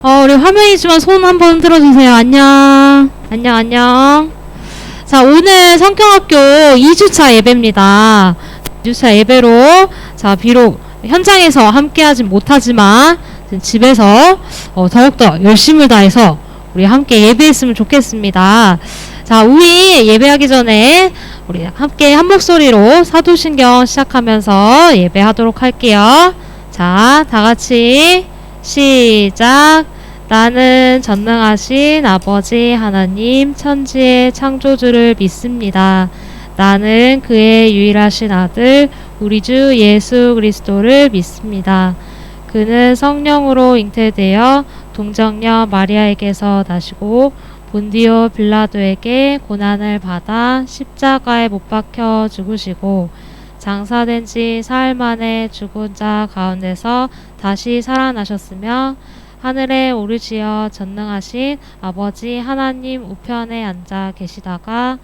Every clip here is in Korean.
우리 화면이지만 손 한번 들어주세요. 안녕. 안녕, 안녕. 자, 오늘 성경학교 2주차 예배입니다. 2주차 예배로, 자, 비록 현장에서 함께 하진 못하지만, 집에서, 더욱더 열심을 다해서, 우리 함께 예배했으면 좋겠습니다. 자, 우리 예배하기 전에, 우리 함께 한 목소리로 사도신경 시작하면서 예배하도록 할게요. 자, 다 같이, 시작. 나는 전능하신 아버지 하나님 천지의 창조주를 믿습니다. 나는 그의 유일하신 아들 우리 주 예수 그리스도를 믿습니다. 그는 성령으로 잉태되어 동정녀 마리아에게서 나시고 본디오 빌라도에게 고난을 받아 십자가에 못 박혀 죽으시고 장사된 지 사흘 만에 죽은 자 가운데서 다시 살아나셨으며 하늘에 오르시어 전능하신 아버지 하나님 우편에 앉아 계시다가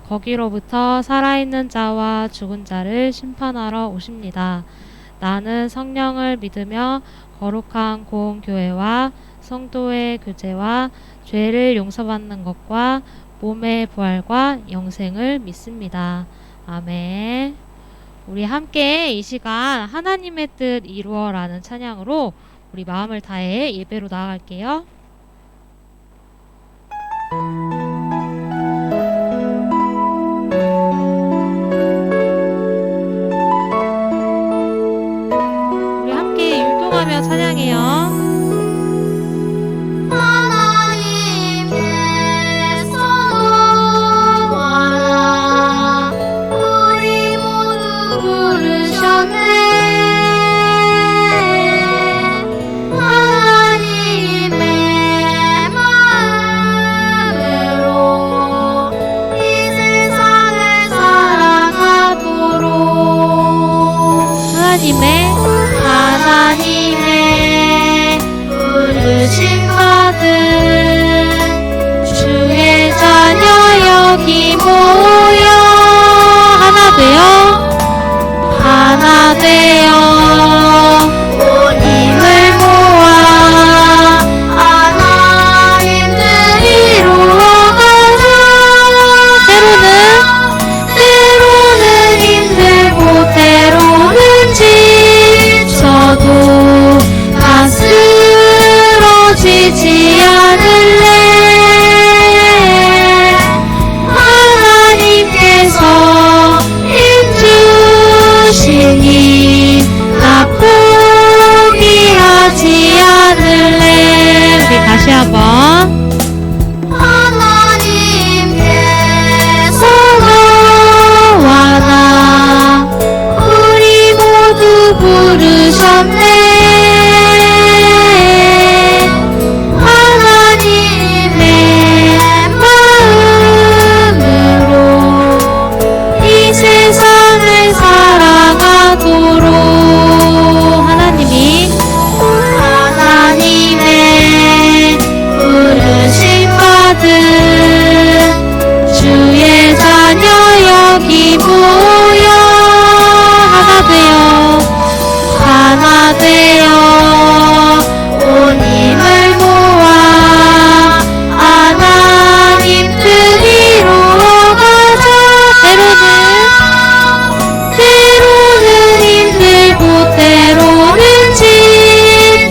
거기로부터 살아있는 자와 죽은 자를 심판하러 오십니다. 나는 성령을 믿으며 거룩한 공교회와 성도의 교제와 죄를 용서받는 것과 몸의 부활과 영생을 믿습니다. 아멘. 우리 함께 이 시간 하나님의 뜻 이루어라는 찬양으로 우리 마음을 다해 예배로 나아갈게요. 우리 함께 율동하며 찬양해요. 하나님의 부르심 받은 주의 자녀 여기 모여 하나 되어 온 힘을 모아 하나님 뜻 이루어가자. 때로는 힘들고 때로는 지쳐도 다 쓰러지지 않을래. 하나님께서 힘주시니 나 포기하지 않을래. 우리 다시 한번. 하나님께서 너와 나 우리 모두 부르셨네. 하나님의 마음으로 이 세상을 사랑하도록. 하나님의 부르심 받은 주의 자녀 여기 모여 하나 되어 온 힘을 모아 하나님 뜻 이루어가자. 때로는 힘들고 때로는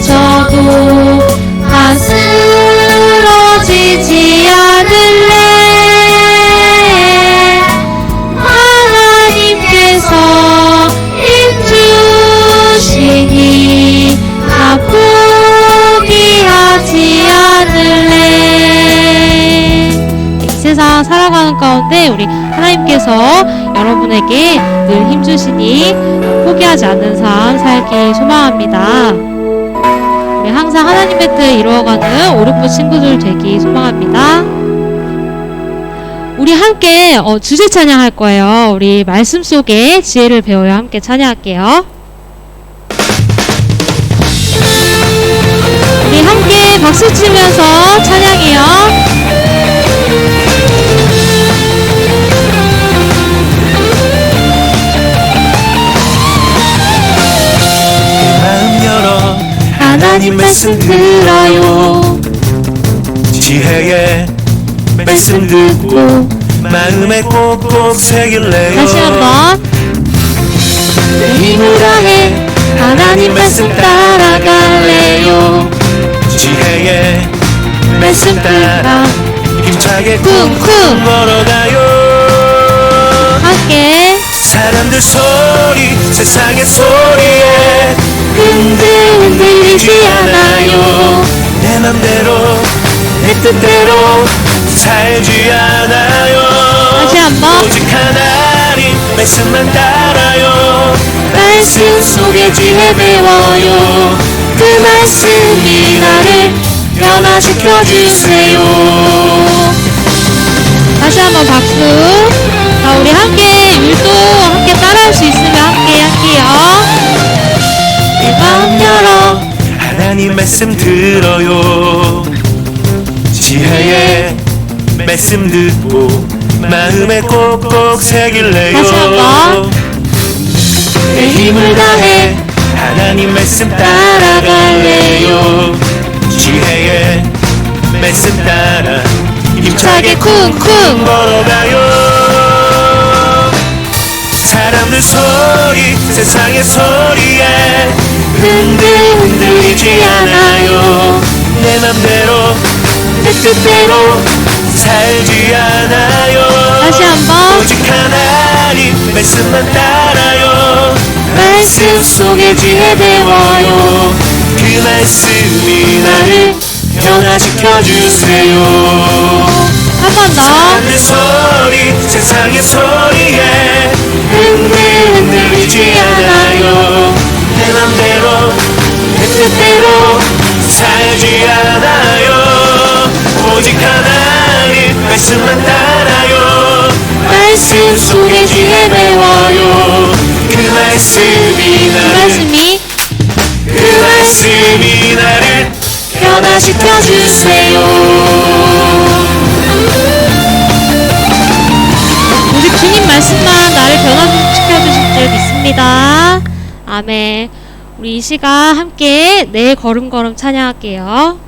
지쳐도 다 쓰러지지 않을래. 하나님께서 힘주시니 다 포기하지 않을래. 이 세상 살아가는 가운데 우리 하나님께서 여러분에게 늘 힘주시니 포기하지 않는 삶 살기 소망합니다. 우리 항상 하나님의 뜻 이루어가는 오륙부 친구들 되기 소망합니다. 우리 함께 주제 찬양할 거예요. 우리 말씀 속에 지혜를 배워야 함께 찬양할게요. 우리 함께 박수 치면서 찬양해요. 마음 열어 하나님 말씀 들어요. 지혜의 말씀 듣고 마음에 꼭꼭 새길래요. 다시 한번. 내 힘을 다해 하나님 말씀 따라갈래요. 지혜의 말씀 따라 힘차게 쿵쿵 걸어가요. 함께 사람들 소리 세상의 소리에 흔들리지 않아요. 내 맘대로 내 뜻대로 살지 않아요. 다시 한번. 오직 하나님 말씀만 따라요. 말씀 속에 지혜 배워요. 그 말씀이 나를 변화시켜주세요. 다시 한번 박수. 자, 우리 함께 율도 함께 따라할 수 있으면 함께 할게요. 내 마음 열어 하나님 말씀 들어요. 지혜의 말씀 듣고 마음에 꼭꼭 새길래요. 다시 한번. 내 힘을 다해 하나님 말씀 따라갈래요. 지혜의 말씀 따라 힘차게 쿵쿵 걸어가요. 사람들 소리 세상의 소리에 흔들리지 않아요. 내 맘대로 내 뜻대로 살지 않아요. 다시 한번. 오직 하나님 말씀만 따라요. 말씀 속에 지혜 배워요. 그 말씀이 나를 변화시켜주세요. 한 번 더. 사람들 소리 세상의 소리에 흔들리지 않아요. 내 맘대로 내 뜻대로 살지 않아요. 오직 하나님 말씀만 따라요. 말씀 속에 지혜 배워요. 그 말씀이 나를 변화시켜주세요. 오직 주님 말씀만 나를 변화시켜주실 줄 믿습니다. 아멘. 우리 이 시간 함께 내 걸음걸음 찬양할게요.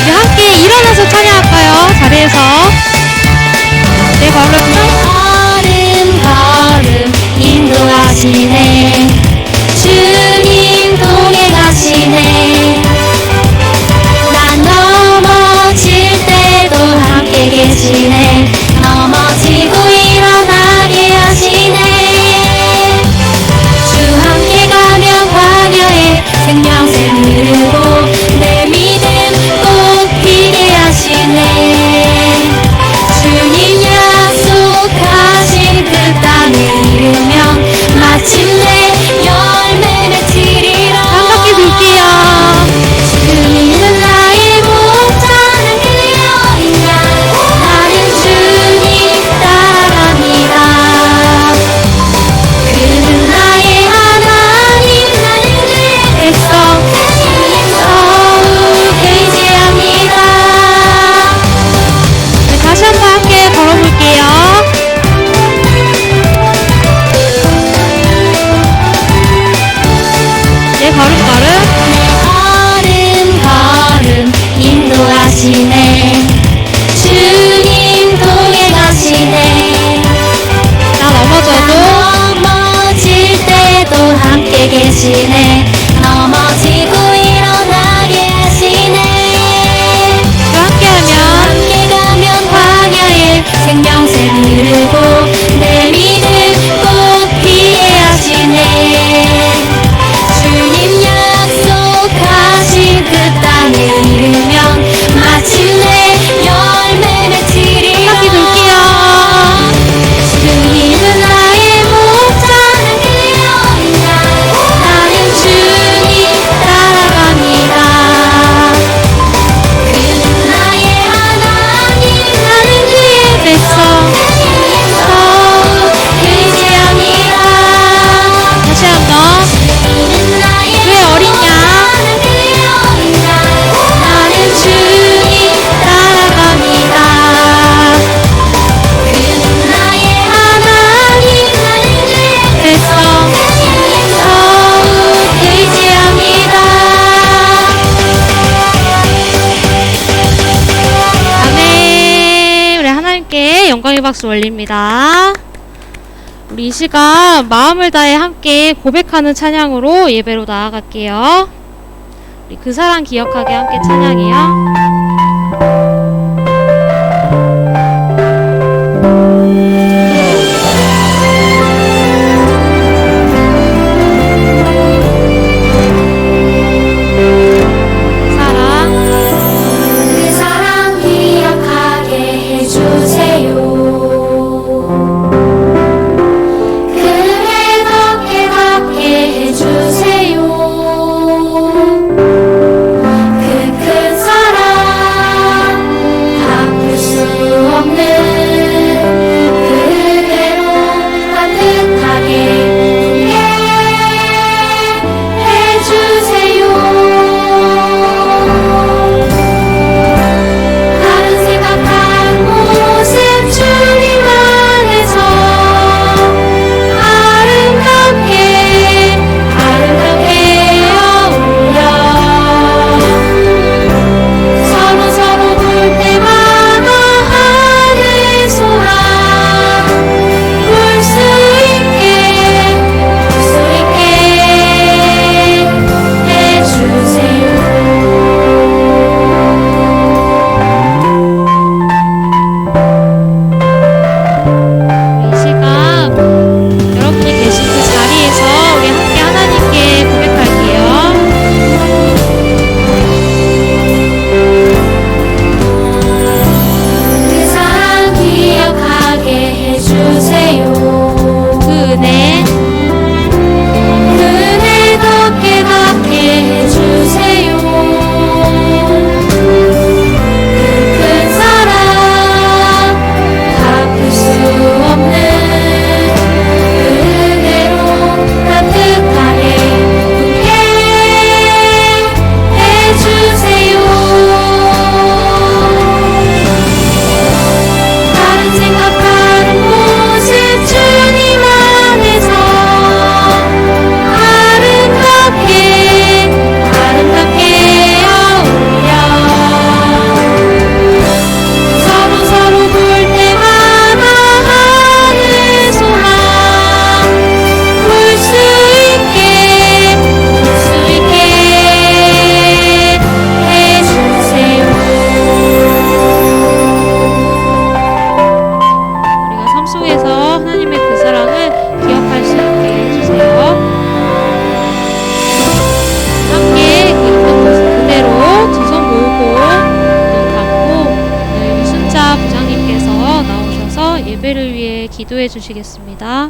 우리 함께 일어나서 찬양할까요? 자리에서. 내 걸음걸음. 걸음 인도하시네. 주님 동행하시네. 난 넘어질 때도 함께 계시네. 넘어지고 일어나게 하시네. 주 함께 가면 광야에 생명새 흐르고 내 믿음 꼭 피게 하시네. 주님 약속하신 그 땅을 이루면 마침내 열매 맺으리라. 한 바퀴 돌게요. 주님은 나의 목자는 그 여인아. 나는 주님 따라갑니다. 그는 나의 하나님. 나는 그의 백성. 주님 더욱 의지합니다. 네, 다시 한번 함께 걸어볼게요. 내 걸음걸음. 걸음 인도하시네. 주님 동행하시네. 나 넘어져도 넘어질 때도 함께 계시네. 넘어지고 일어나게 하시네. 주 함께하면 함께 가면 광야에 생명새 흐르고 내 믿음 꼭 피게 하시네. 주님 약속하신 그 땅을 이루면 마침내 열매 맺으리라. 한 바퀴 돌게요. 주님은 나의 목자는 그 여인아. 나는 주님 박수 올립니다. 우리 이 시간 마음을 다해 함께 고백하는 찬양으로 예배로 나아갈게요. 우리 그 사랑 기억하게 함께 찬양해요. 그 사랑 기억하게 해주세요. 그래 더 깨닫게 해주세요. 그 큰 사랑 갚을 수 없는 그대로 따뜻하게 해주세요. 다른 생각한 모습 주님 안에서 아름답게 어울려 서로 볼 때마다 하늘 소라 볼 수 있게 해주세요. 이 시간 여러분이 계신 그 자리에서 우리 함께 하나님께 고백할게요. 그 사랑 기억하게 해주세요. 그 은혜 더 깨닫게 해주세요. 그 큰 사랑 갚을 수 없는 그대로 따뜻하게 해주세요. 다른 생각하는 모습 주님 안에서 아름답게 어울려 서로 볼 때마다 하늘 소라 볼 수 있게 해주세요. 우리가 삶 속에서 하나님의 그 사랑을 기억할 수 있게 해주세요. 함께 그 있는 모습 그대로 두 손 모으고 눈 감고 오늘 유순자 부장님께서 나오셔서 예배를 위해 기도해 주시겠습니다.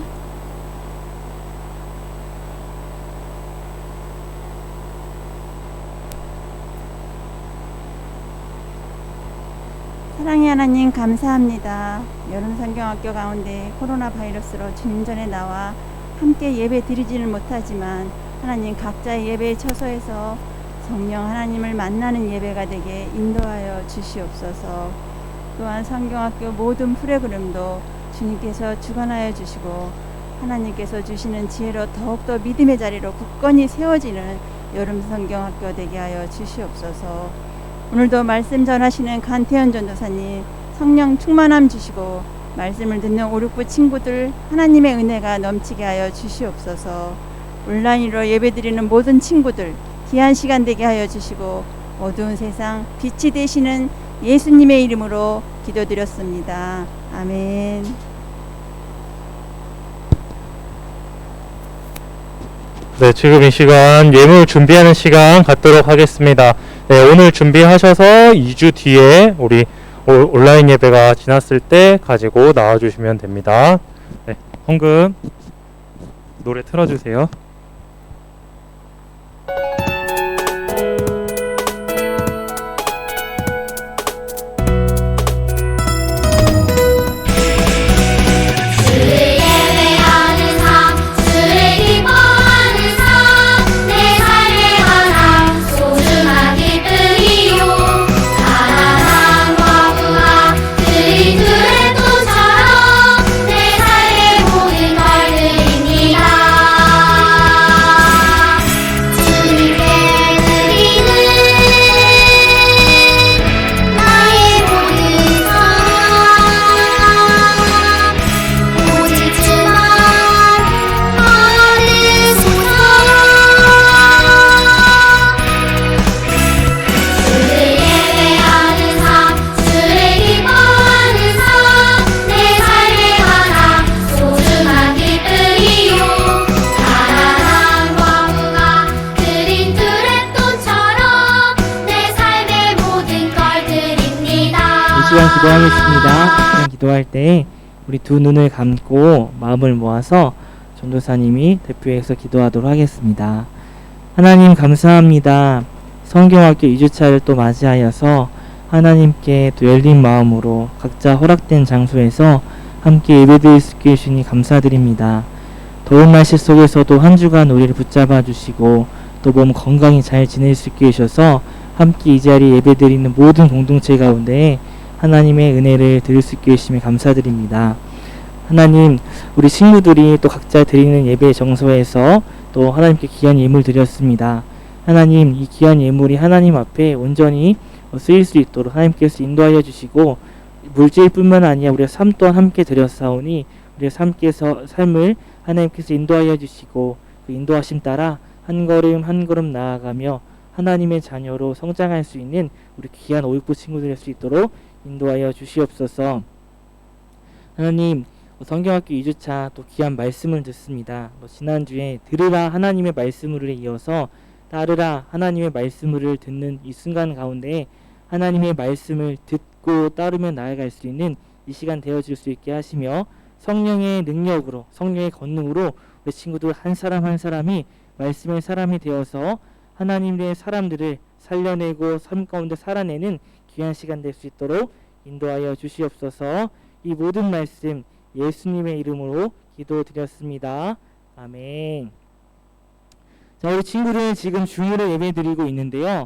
사랑의 하나님 감사합니다. 여름 성경학교 가운데 코로나 바이러스로 주님 전에 나와 함께 예배 드리지는 못하지만 하나님 각자의 예배 처소에서 성령 하나님을 만나는 예배가 되게 인도하여 주시옵소서. 또한 성경학교 모든 프로그램도 주님께서 주관하여 주시고 하나님께서 주시는 지혜로 더욱더 믿음의 자리로 굳건히 세워지는 여름 성경학교 되게 하여 주시옵소서. 오늘도 말씀 전하시는 간태현 전도사님 성령 충만함 주시고 말씀을 듣는 5, 6부 친구들 하나님의 은혜가 넘치게 하여 주시옵소서. 온라인으로 예배드리는 모든 친구들 귀한 시간 되게 하여 주시고 어두운 세상 빛이 되시는 예수님의 이름으로 기도드렸습니다. 아멘. 네, 지금 이 시간 예물 준비하는 시간 갖도록 하겠습니다. 네, 오늘 준비하셔서 2주 뒤에 우리 온라인 예배가 지났을 때 가지고 나와주시면 됩니다. 네, 헌금 노래 틀어주세요. 주를 예배하는 삶, 주를 기뻐하는 삶, 내 삶의 하나 소중한 기쁨이요. 가난한 과부와 그리 그레토처럼 내 삶의 모든 걸 드립니다. 기도하겠습니다. 기도할 때 우리 두 눈을 감고 마음을 모아서 전도사님이 대표해서 기도하도록 하겠습니다. 하나님 감사합니다. 성경학교 2주차를 또 맞이하여서 하나님께 또 열린 마음으로 각자 허락된 장소에서 함께 예배드릴 수 있게 해주시니 감사드립니다. 더운 날씨 속에서도 한 주간 우리를 붙잡아 주시고 또 몸 건강히 잘 지낼 수 있게 해주셔서 함께 이 자리에 예배드리는 모든 공동체 가운데 하나님의 은혜를 드릴 수 있게 해주시니 감사드립니다. 하나님, 우리 친구들이 또 각자 드리는 예배 정서에서 또 하나님께 귀한 예물 드렸습니다. 하나님, 이 귀한 예물이 하나님 앞에 온전히 쓰일 수 있도록 하나님께서 인도하여 주시고 물질뿐만 아니라 우리의 삶 또한 함께 드렸사오니 우리의 삶을 하나님께서 인도하여 주시고 그 인도하심 따라 한 걸음 한 걸음 나아가며 하나님의 자녀로 성장할 수 있는 우리 귀한 오육부 친구들 될 수 있도록 인도하여 주시옵소서. 하나님, 성경학교 2주차 또 귀한 말씀을 듣습니다. 지난주에 들으라 하나님의 말씀을 이어서 따르라 하나님의 말씀을 듣는 이 순간 가운데 하나님의 말씀을 듣고 따르며 나아갈 수 있는 이 시간 되어질 수 있게 하시며 성령의 능력으로 성령의 권능으로 우리 친구들 한 사람 한 사람이 말씀의 사람이 되어서 하나님의 사람들을 살려내고 삶 가운데 살아내는 귀한 시간 될 수 있도록 인도하여 주시옵소서. 이 모든 말씀 예수님의 이름으로 기도드렸습니다. 아멘. 자, 우리 친구들 지금 줌으로 예배 드리고 있는데요.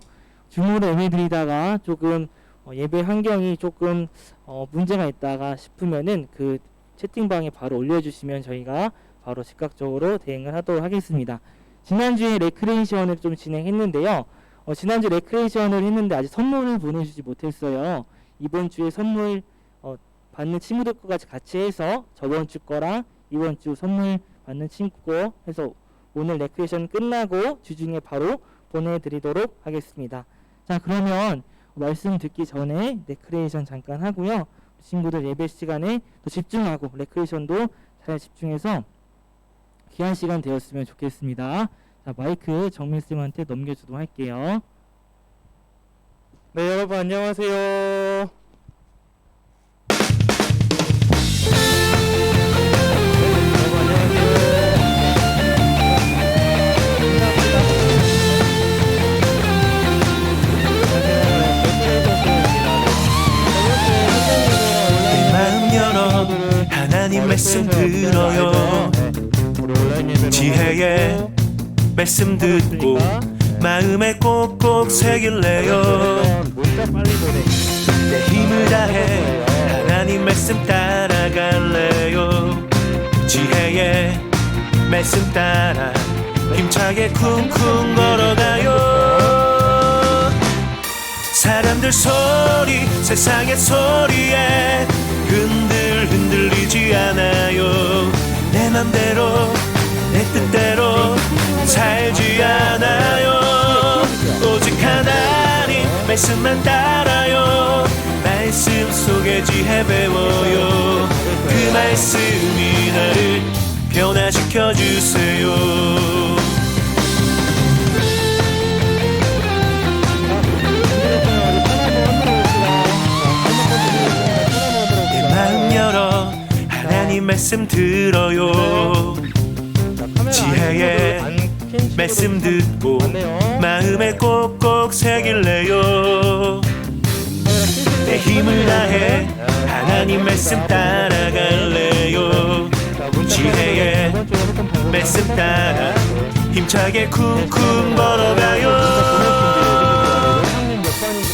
줌으로 예배 드리다가 조금 예배 환경이 조금 문제가 있다가 싶으면은 그 채팅방에 바로 올려주시면 저희가 바로 즉각적으로 대응을 하도록 하겠습니다. 지난주에 레크레이션을 좀 진행했는데요. 지난주 레크레이션을 했는데 아직 선물을 보내주지 못했어요. 이번 주에 선물 받는 친구들 거까지 같이 해서 저번 주 거랑 이번 주 선물 받는 친구 거 해서 오늘 레크레이션 끝나고 주중에 바로 보내드리도록 하겠습니다. 자, 그러면 말씀 듣기 전에 레크레이션 잠깐 하고요. 친구들 예배 시간에 또 집중하고 레크레이션도 잘 집중해서 귀한 시간 되었으면 좋겠습니다. 자, 마이크 정민쌤한테 넘겨주도록 할게요. 네, 여러분 안녕하세요. 내 마음 열어 하나님 말씀 들어요. 지혜의 말씀 듣고 마음에 꼭꼭 새길래요. 내 힘을 다해 하나님 말씀 따라갈래요. 지혜의 말씀 따라 힘차게 쿵쿵 걸어가요. 사람들 소리 세상의 소리에 흔들리지 않아요. 내 맘대로 내 뜻대로 살지 않아요. 오직 하나님 말씀만 따라요. 말씀 속에 지혜 배워요. 그 말씀이 나를 변화시켜 주세요. 내 마음 열어 하나님 말씀 들어요. 지혜의 말씀 듣고 마음에 꼭꼭 새길래요. 내 힘을 다해 하나님 말씀 따라갈래요. 지혜의 말씀 따라 힘차게 쿵쿵 걸어가요.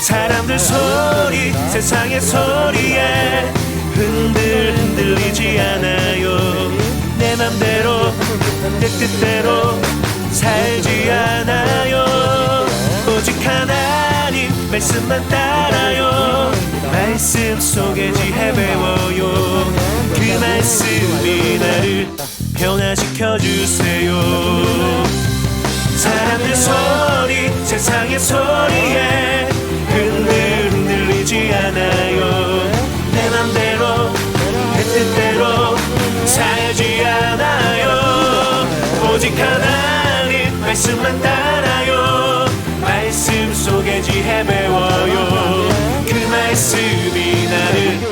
사람들 소리 세상의 소리에 흔들리지 않아요. 내 맘대로 내 뜻대로 살지 않아요. 오직 하나님 말씀만 따라요. 말씀 속에 지혜 배워요. 그 말씀이 나를 변화시켜 주세요. 사람들 소리 세상의 소리에 흔들리지 않아요. 내 맘대로 내 뜻대로 살지 않아요. 오직 하나님 말씀만 따라요. 말씀 속에 지혜 배워요. 그 말씀이 나를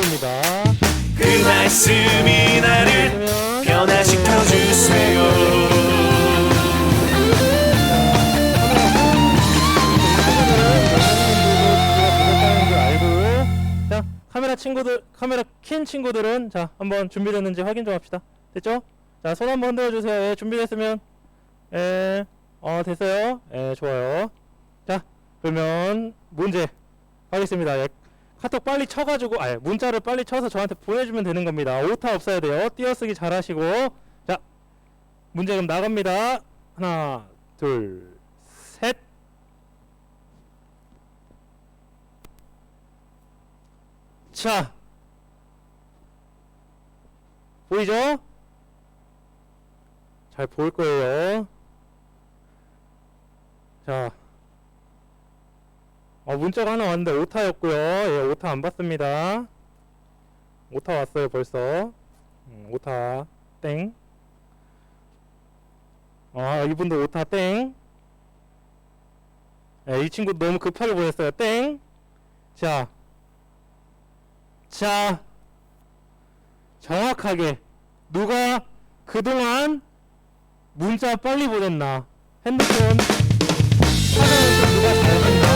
카메라 킨 친구들은 자 한번 준비됐는지 확인 좀 합시다. 됐죠? 자 손 한번 흔들어 주세요. 예, 준비됐으면 됐어요. 예, 좋아요. 자 그러면 문제 가겠습니다. 예, 카톡 빨리 쳐가지고 문자를 빨리 쳐서 저한테 보내주면 되는 겁니다. 오타 없어야 돼요. 띄어쓰기 잘하시고. 자 문제 그럼 나갑니다. 하나 둘 셋. 자 보이죠? 잘 보일 거예요. 자 문자가 하나 왔는데 오타였고요. 예, 오타 안 받습니다. 오타 왔어요 벌써. 오타 땡. 이분도 오타 땡. 예, 이 친구 너무 급하게 보냈어요. 땡. 자 정확하게 누가 그동안 문자 빨리 보냈나, 핸드폰 찾아내서 누가 잘했나.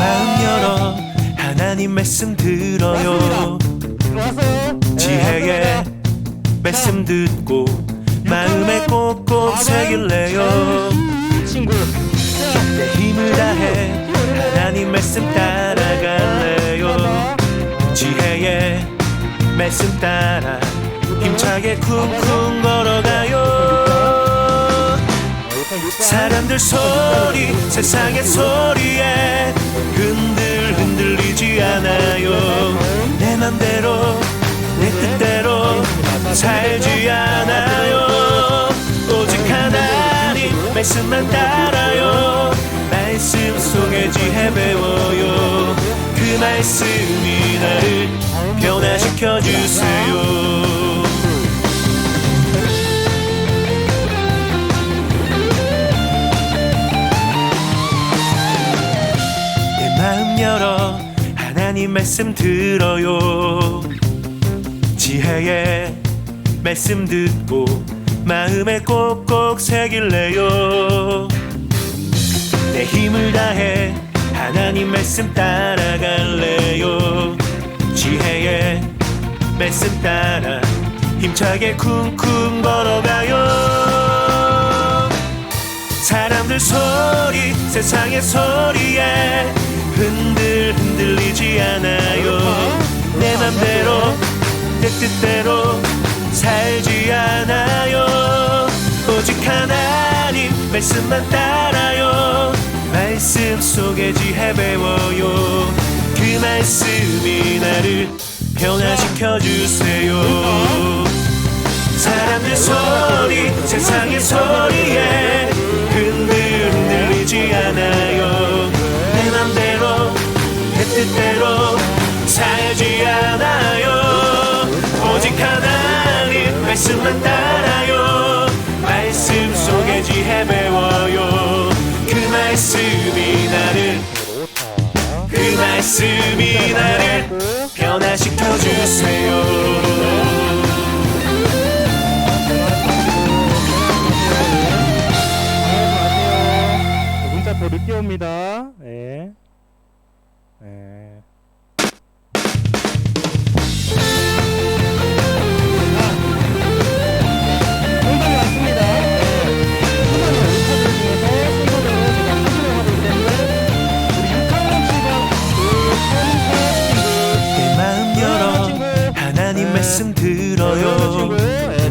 마음 열어 하나님 말씀 들어요. 들어왔어요. 지혜의 말씀 듣고 마음에 꼭꼭 새길래요. 친구 내 힘을 다해 하나님 말씀 따라갈래요. 지혜의 말씀 따라 힘차게 쿵쿵 걸어가요. 사람들 소리 세상의 소리에 흔들리지 않아요. 내 맘대로 내 뜻대로 살지 않아요. 오직 하나님 말씀만 따라요. 말씀 속에 지혜 배워요. 그 말씀이 나를 변화시켜 주세요. 내 마음 열어 하나님 말씀 들어요. 지혜의 말씀 듣고 마음에 꼭꼭 새길래요. 내 힘을 다해 하나님 말씀 따라갈래요. 지혜의 말씀 따라 힘차게 쿵쿵 걸어가요. 사람들 소리 세상의 소리에 흔들리지 않아요. 내 맘대로 내 뜻대로 살지 않아요. 오직 하나님 말씀만 따라요. 말씀 속에 지혜 배워요. 그 말씀이 나를 변화시켜 주세요. 사람들 소리 세상의 소리에 흔들리지 않아요. 내 맘대로 내 뜻대로 살지 않아요. 오직 하나님 말씀만 따라요. 말씀 속에 지혜 배워요. 그 말씀이 나를 변화시켜 주세요. 문자 더 늦게 옵니다. 예. 예. 정답이 왔습니다. 수많은 오타들 중에서 순서대로 제가 확인을 하고 있는데 우리 6학년 7반 내 마음 열어 하나님 말씀 들어요.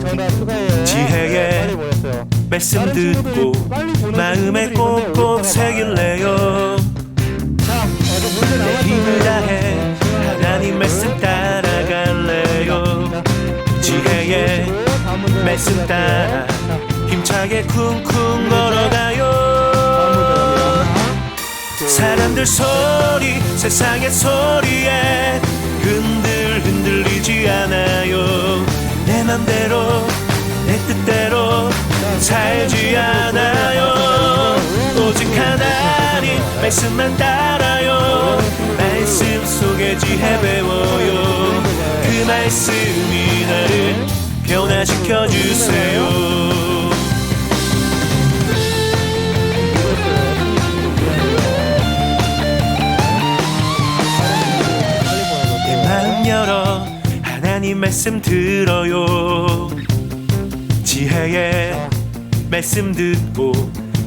정답 추가해요. 지혜의 빨리 보냈어요. 말씀 듣고 마음에 꼭꼭 새길래요. 내 힘을 다해 하나님 말씀 따라갈래요. 지혜의 말씀 따라 힘차게 쿵쿵 걸어가요. 사람들 소리 세상의 소리에 흔들리지 않아요. 내 맘대로 내 뜻대로 살지 않아요. 오직 하나님 말씀만 따라요. 말씀 속에 지혜 배워요. 그 말씀이 나를 변화시켜 주세요. 내 마음 열어 하나님 말씀 들어요. 지혜의 말씀 듣고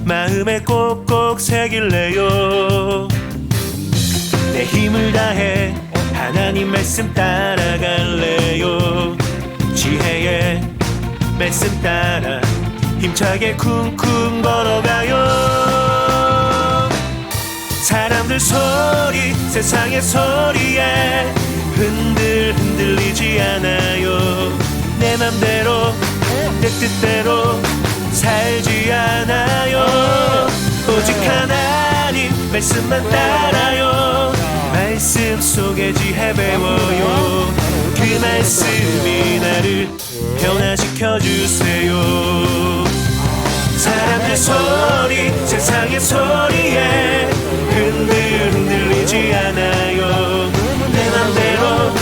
마음에 꼭꼭 새길래요. 내 힘을 다해 하나님 말씀 따라갈래요. 지혜의 말씀 따라 힘차게 쿵쿵 걸어가요. 사람들 소리 세상의 소리에 흔들리지 않아요. 내 맘대로 내 뜻대로 살지 않아요. 오직 하나님 말씀만 따라요. 말씀 속에 지혜 배워요. 그 말씀이 나를 변화시켜 주세요. 사람들 소리 세상의 소리에 흔들리지 않아요. 내 맘대로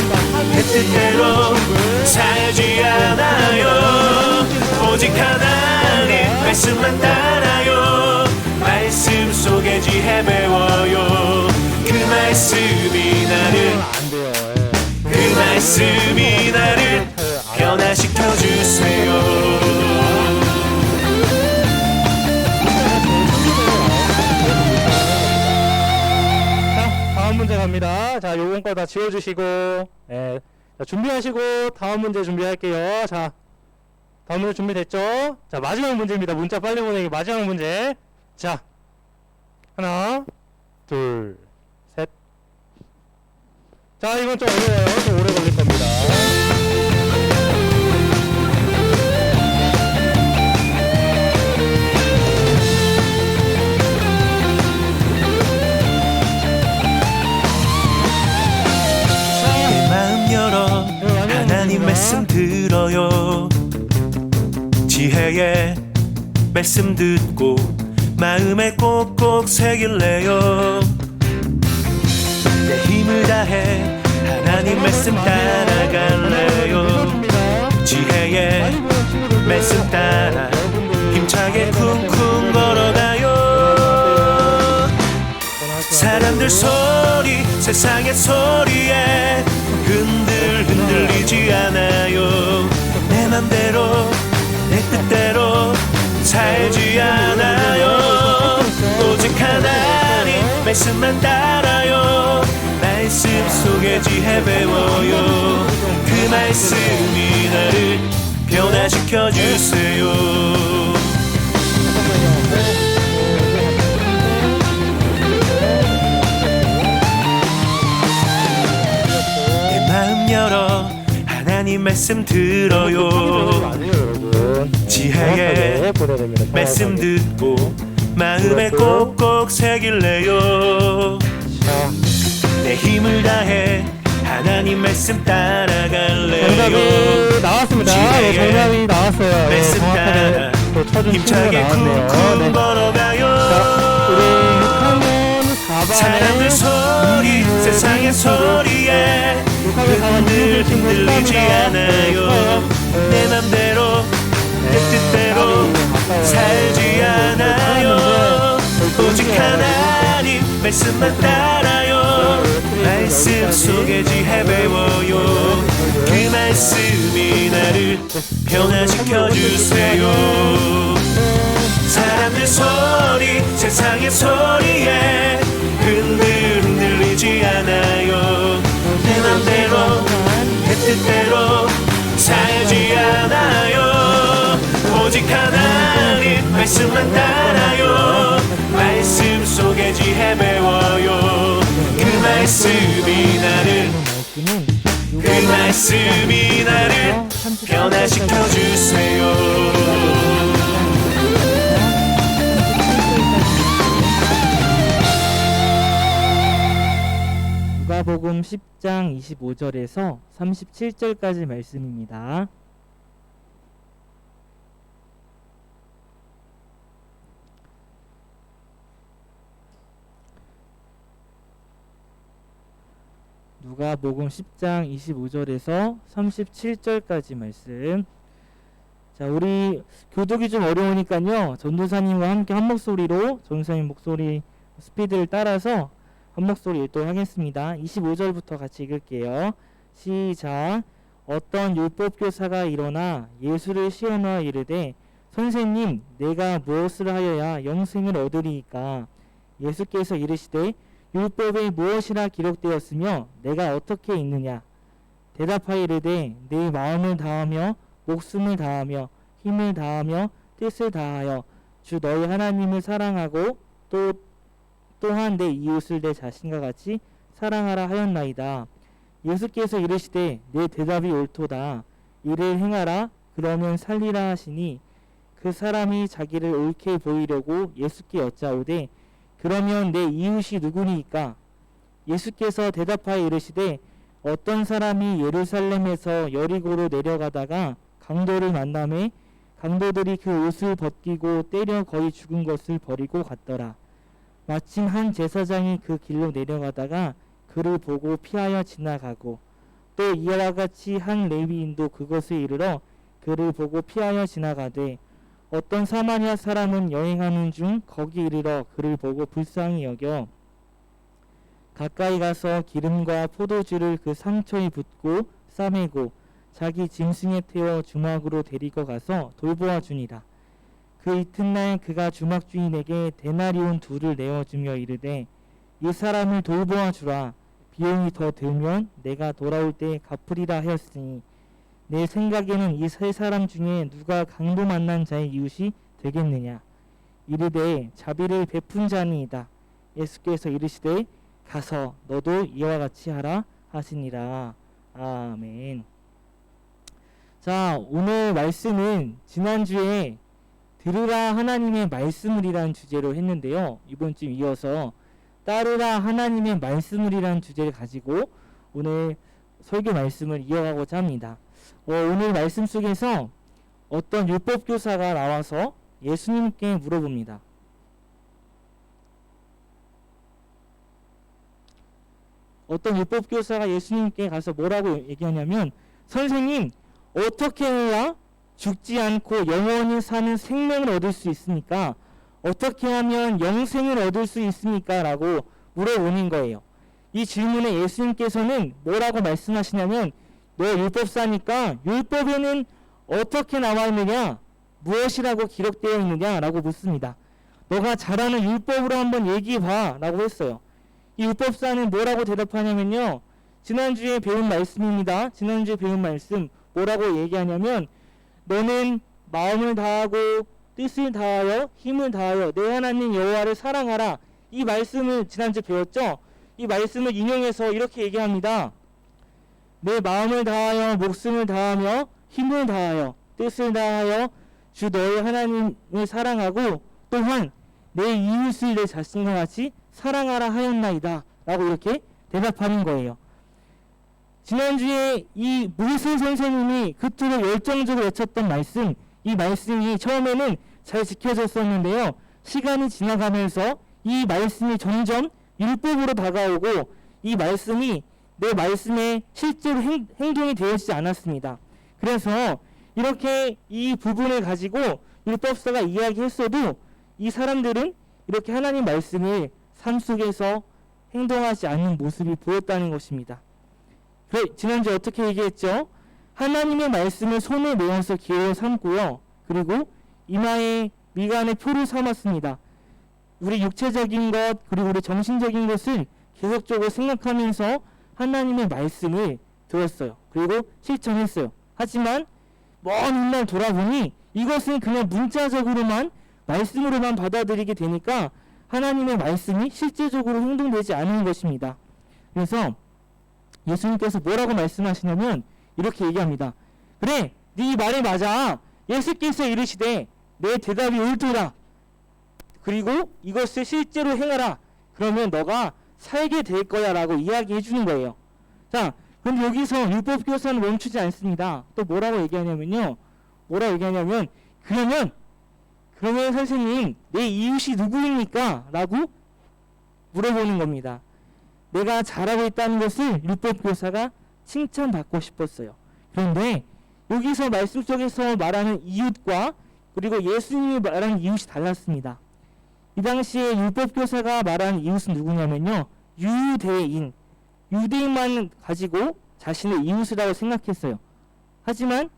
내 뜻대로 살지 않아요. 오직 하나님 말씀만 따라요. 말씀 속에 지혜 배워요. 그 말씀이 나를 그 말씀이 나를 변화시켜 주세요. 다음 문제 갑니다. 자, 요번 거 다 지워주시고, 예. 자, 준비하시고, 다음 문제 준비할게요. 자, 다음 문제 준비됐죠? 자, 마지막 문제입니다. 문자 빨리 보내기 마지막 문제. 자, 하나, 둘, 셋. 자, 이건 좀 어려워요. 좀 오래 걸릴 겁니다. 내 마음 열어 하나님 말씀 들어요. 지혜의 말씀 듣고 마음에 꼭꼭 새길래요. 내 힘을 다해 하나님 말씀 따라갈래요. 지혜의 말씀 따라 힘차게 쿵쿵 걸어가요. 사람들 소리 세상의 소리에 흔들리지 않아요. 내 맘대로 내 뜻대로 살지 않아요. 오직 하나님 말씀만 따라요. 말씀 속에 지혜 배워요. 그 말씀이 나를 변화시켜 주세요. 내 마음 열어 하나님 말씀 들어요. 지혜의 말씀 듣고 마음에 꼭꼭 새길래요. 내 힘을 다해 하나님 말씀 따라갈래요. 정답이 나왔습니다. 네, 정답이 나왔어요. 네, 말씀 따라 또 쳐준 힘차게 친구가 나왔네요. 쿵쿵 네. 걸어가요. 우리 6학년 4반에 사람들 소리 세상의 소리에 흔들리지 않아요. 내 맘대로 내 뜻대로 살지 않아요. 오직 하나님 말씀만 따라요. 말씀 속에 지혜 배워요. 그 말씀이 나를 변화시켜 주세요. 사람들 소리 세상의 소리에 흔들리지 않아요. 내 맘대로 내 뜻대로 살지 않아요. 오직 하나님 말씀만 따라요. 말씀 속에 지혜 배워요. 그 말씀이 나를 그 말씀이 나를 변화시켜 주세요. 누가복음 10장 25절에서 37절까지 말씀입니다. 누가복음 10장 25절에서 37절까지 말씀 자, 우리 교독이 좀 어려우니까요. 전도사님과 함께 한 목소리로 전도사님 목소리 스피드를 따라서 한 목소리 읽도록 하겠습니다. 25절부터 같이 읽을게요. 시작. 어떤 율법교사가 일어나 예수를 시험하여 이르되 선생님, 내가 무엇을 하여야 영생을 얻으리이까? 예수께서 이르시되 율법에 무엇이라 기록되었으며 내가 어떻게 읽느냐? 대답하여 이르되 내 마음을 다하며 목숨을 다하며 힘을 다하며 뜻을 다하여 주 너희 하나님을 사랑하고 또한 내 이웃을 내 자신과 같이 사랑하라 하였나이다. 예수께서 이르시되 내 대답이 옳도다. 이를 행하라 그러면 살리라 하시니 그 사람이 자기를 옳게 보이려고 예수께 여짜오되 그러면 내 이웃이 누구니이까? 예수께서 대답하여 이르시되 어떤 사람이 예루살렘에서 여리고로 내려가다가 강도를 만남에 강도들이 그 옷을 벗기고 때려 거의 죽은 것을 버리고 갔더라. 마침 한 제사장이 그 길로 내려가다가 그를 보고 피하여 지나가고 또 이와 같이 한 레위인도 그것을 이르러 그를 보고 피하여 지나가되 어떤 사마리아 사람은 여행하는 중 거기 이르러 그를 보고 불쌍히 여겨 가까이 가서 기름과 포도주를 그 상처에 붓고 싸매고 자기 짐승에 태워 주막으로 데리고 가서 돌보아 주니라. 그 이튿날 그가 주막 주인에게 데나리온 2를 내어주며 이르되 이 사람을 돌보아 주라. 비용이 더 들면 내가 돌아올 때 갚으리라 하였으니 내 생각에는 이 세 사람 중에 누가 강도 만난 자의 이웃이 되겠느냐? 이르되 자비를 베푼 자니이다. 예수께서 이르시되 가서 너도 이와 같이 하라 하시니라. 아멘. 자, 오늘 말씀은 지난주에 들으라 하나님의 말씀을이라는 주제로 했는데요. 이번 주 이어서 따르라 하나님의 말씀을이라는 주제를 가지고 오늘 설교 말씀을 이어가고자 합니다. 오늘 말씀 속에서 어떤 율법교사가 나와서 예수님께 물어봅니다. 어떤 율법교사가 예수님께 가서 뭐라고 얘기하냐면 선생님, 어떻게 해야 죽지 않고 영원히 사는 생명을 얻을 수 있습니까? 어떻게 하면 영생을 얻을 수 있습니까? 라고 물어보는 거예요. 이 질문에 예수님께서는 뭐라고 말씀하시냐면 너 율법사니까 율법에는 어떻게 나와 있느냐? 무엇이라고 기록되어 있느냐? 라고 묻습니다. 너가 잘 아는 율법으로 한번 얘기해봐 라고 했어요. 이 율법사는 뭐라고 대답하냐면요. 지난주에 배운 말씀입니다. 지난주에 배운 말씀 뭐라고 얘기하냐면 너는 마음을 다하고 뜻을 다하여 힘을 다하여 내 하나님 여호와를 사랑하라. 이 말씀을 지난주에 배웠죠. 이 말씀을 인용해서 이렇게 얘기합니다. 내 마음을 다하여 목숨을 다하며 힘을 다하여 뜻을 다하여 주 너의 하나님을 사랑하고 또한 내 이웃을 내 자신과 같이 사랑하라 하였나이다 라고 이렇게 대답하는 거예요. 지난주에 이 무슨 선생님이 그토록 열정적으로 외쳤던 말씀, 이 말씀이 처음에는 잘 지켜졌었는데요. 시간이 지나가면서 이 말씀이 점점 율법으로 다가오고 이 말씀이 내 말씀에 실제로 행동이 되어지지 않았습니다. 그래서 이렇게 이 부분을 가지고 율법사가 이야기했어도 이 사람들은 이렇게 하나님 말씀을 삶 속에서 행동하지 않는 모습이 보였다는 것입니다. 지난주에 어떻게 얘기했죠? 하나님의 말씀을 손에 메어서 기호로 삼고요. 그리고 이마에 미간의 표를 삼았습니다. 우리 육체적인 것 그리고 우리 정신적인 것을 계속적으로 생각하면서 하나님의 말씀을 들었어요. 그리고 실천했어요. 하지만 먼 훗날 돌아보니 이것은 그냥 문자적으로만 말씀으로만 받아들이게 되니까 하나님의 말씀이 실제적으로 행동되지 않는 것입니다. 그래서 예수님께서 뭐라고 말씀하시냐면 이렇게 얘기합니다. 그래, 네 말이 맞아. 예수께서 이르시되 내 대답이 옳도다. 그리고 이것을 실제로 행하라. 그러면 너가 살게 될 거야 라고 이야기해 주는 거예요. 자, 그럼 여기서 율법교사는 멈추지 않습니다. 또 뭐라고 얘기하냐면요. 뭐라고 얘기하냐면 그러면 선생님 내 이웃이 누구입니까? 라고 물어보는 겁니다. 내가 잘하고 있다는 것을 율법교사가 칭찬받고 싶었어요. 그런데 여기서 말씀 속에서 말하는 이웃과 그리고 예수님이 말하는 이웃이 달랐습니다. 이 당시에 율법교사가 말하는 이웃은 누구냐면요, 유대인만 가지고 자신의 이웃이라고 생각했어요. 하지만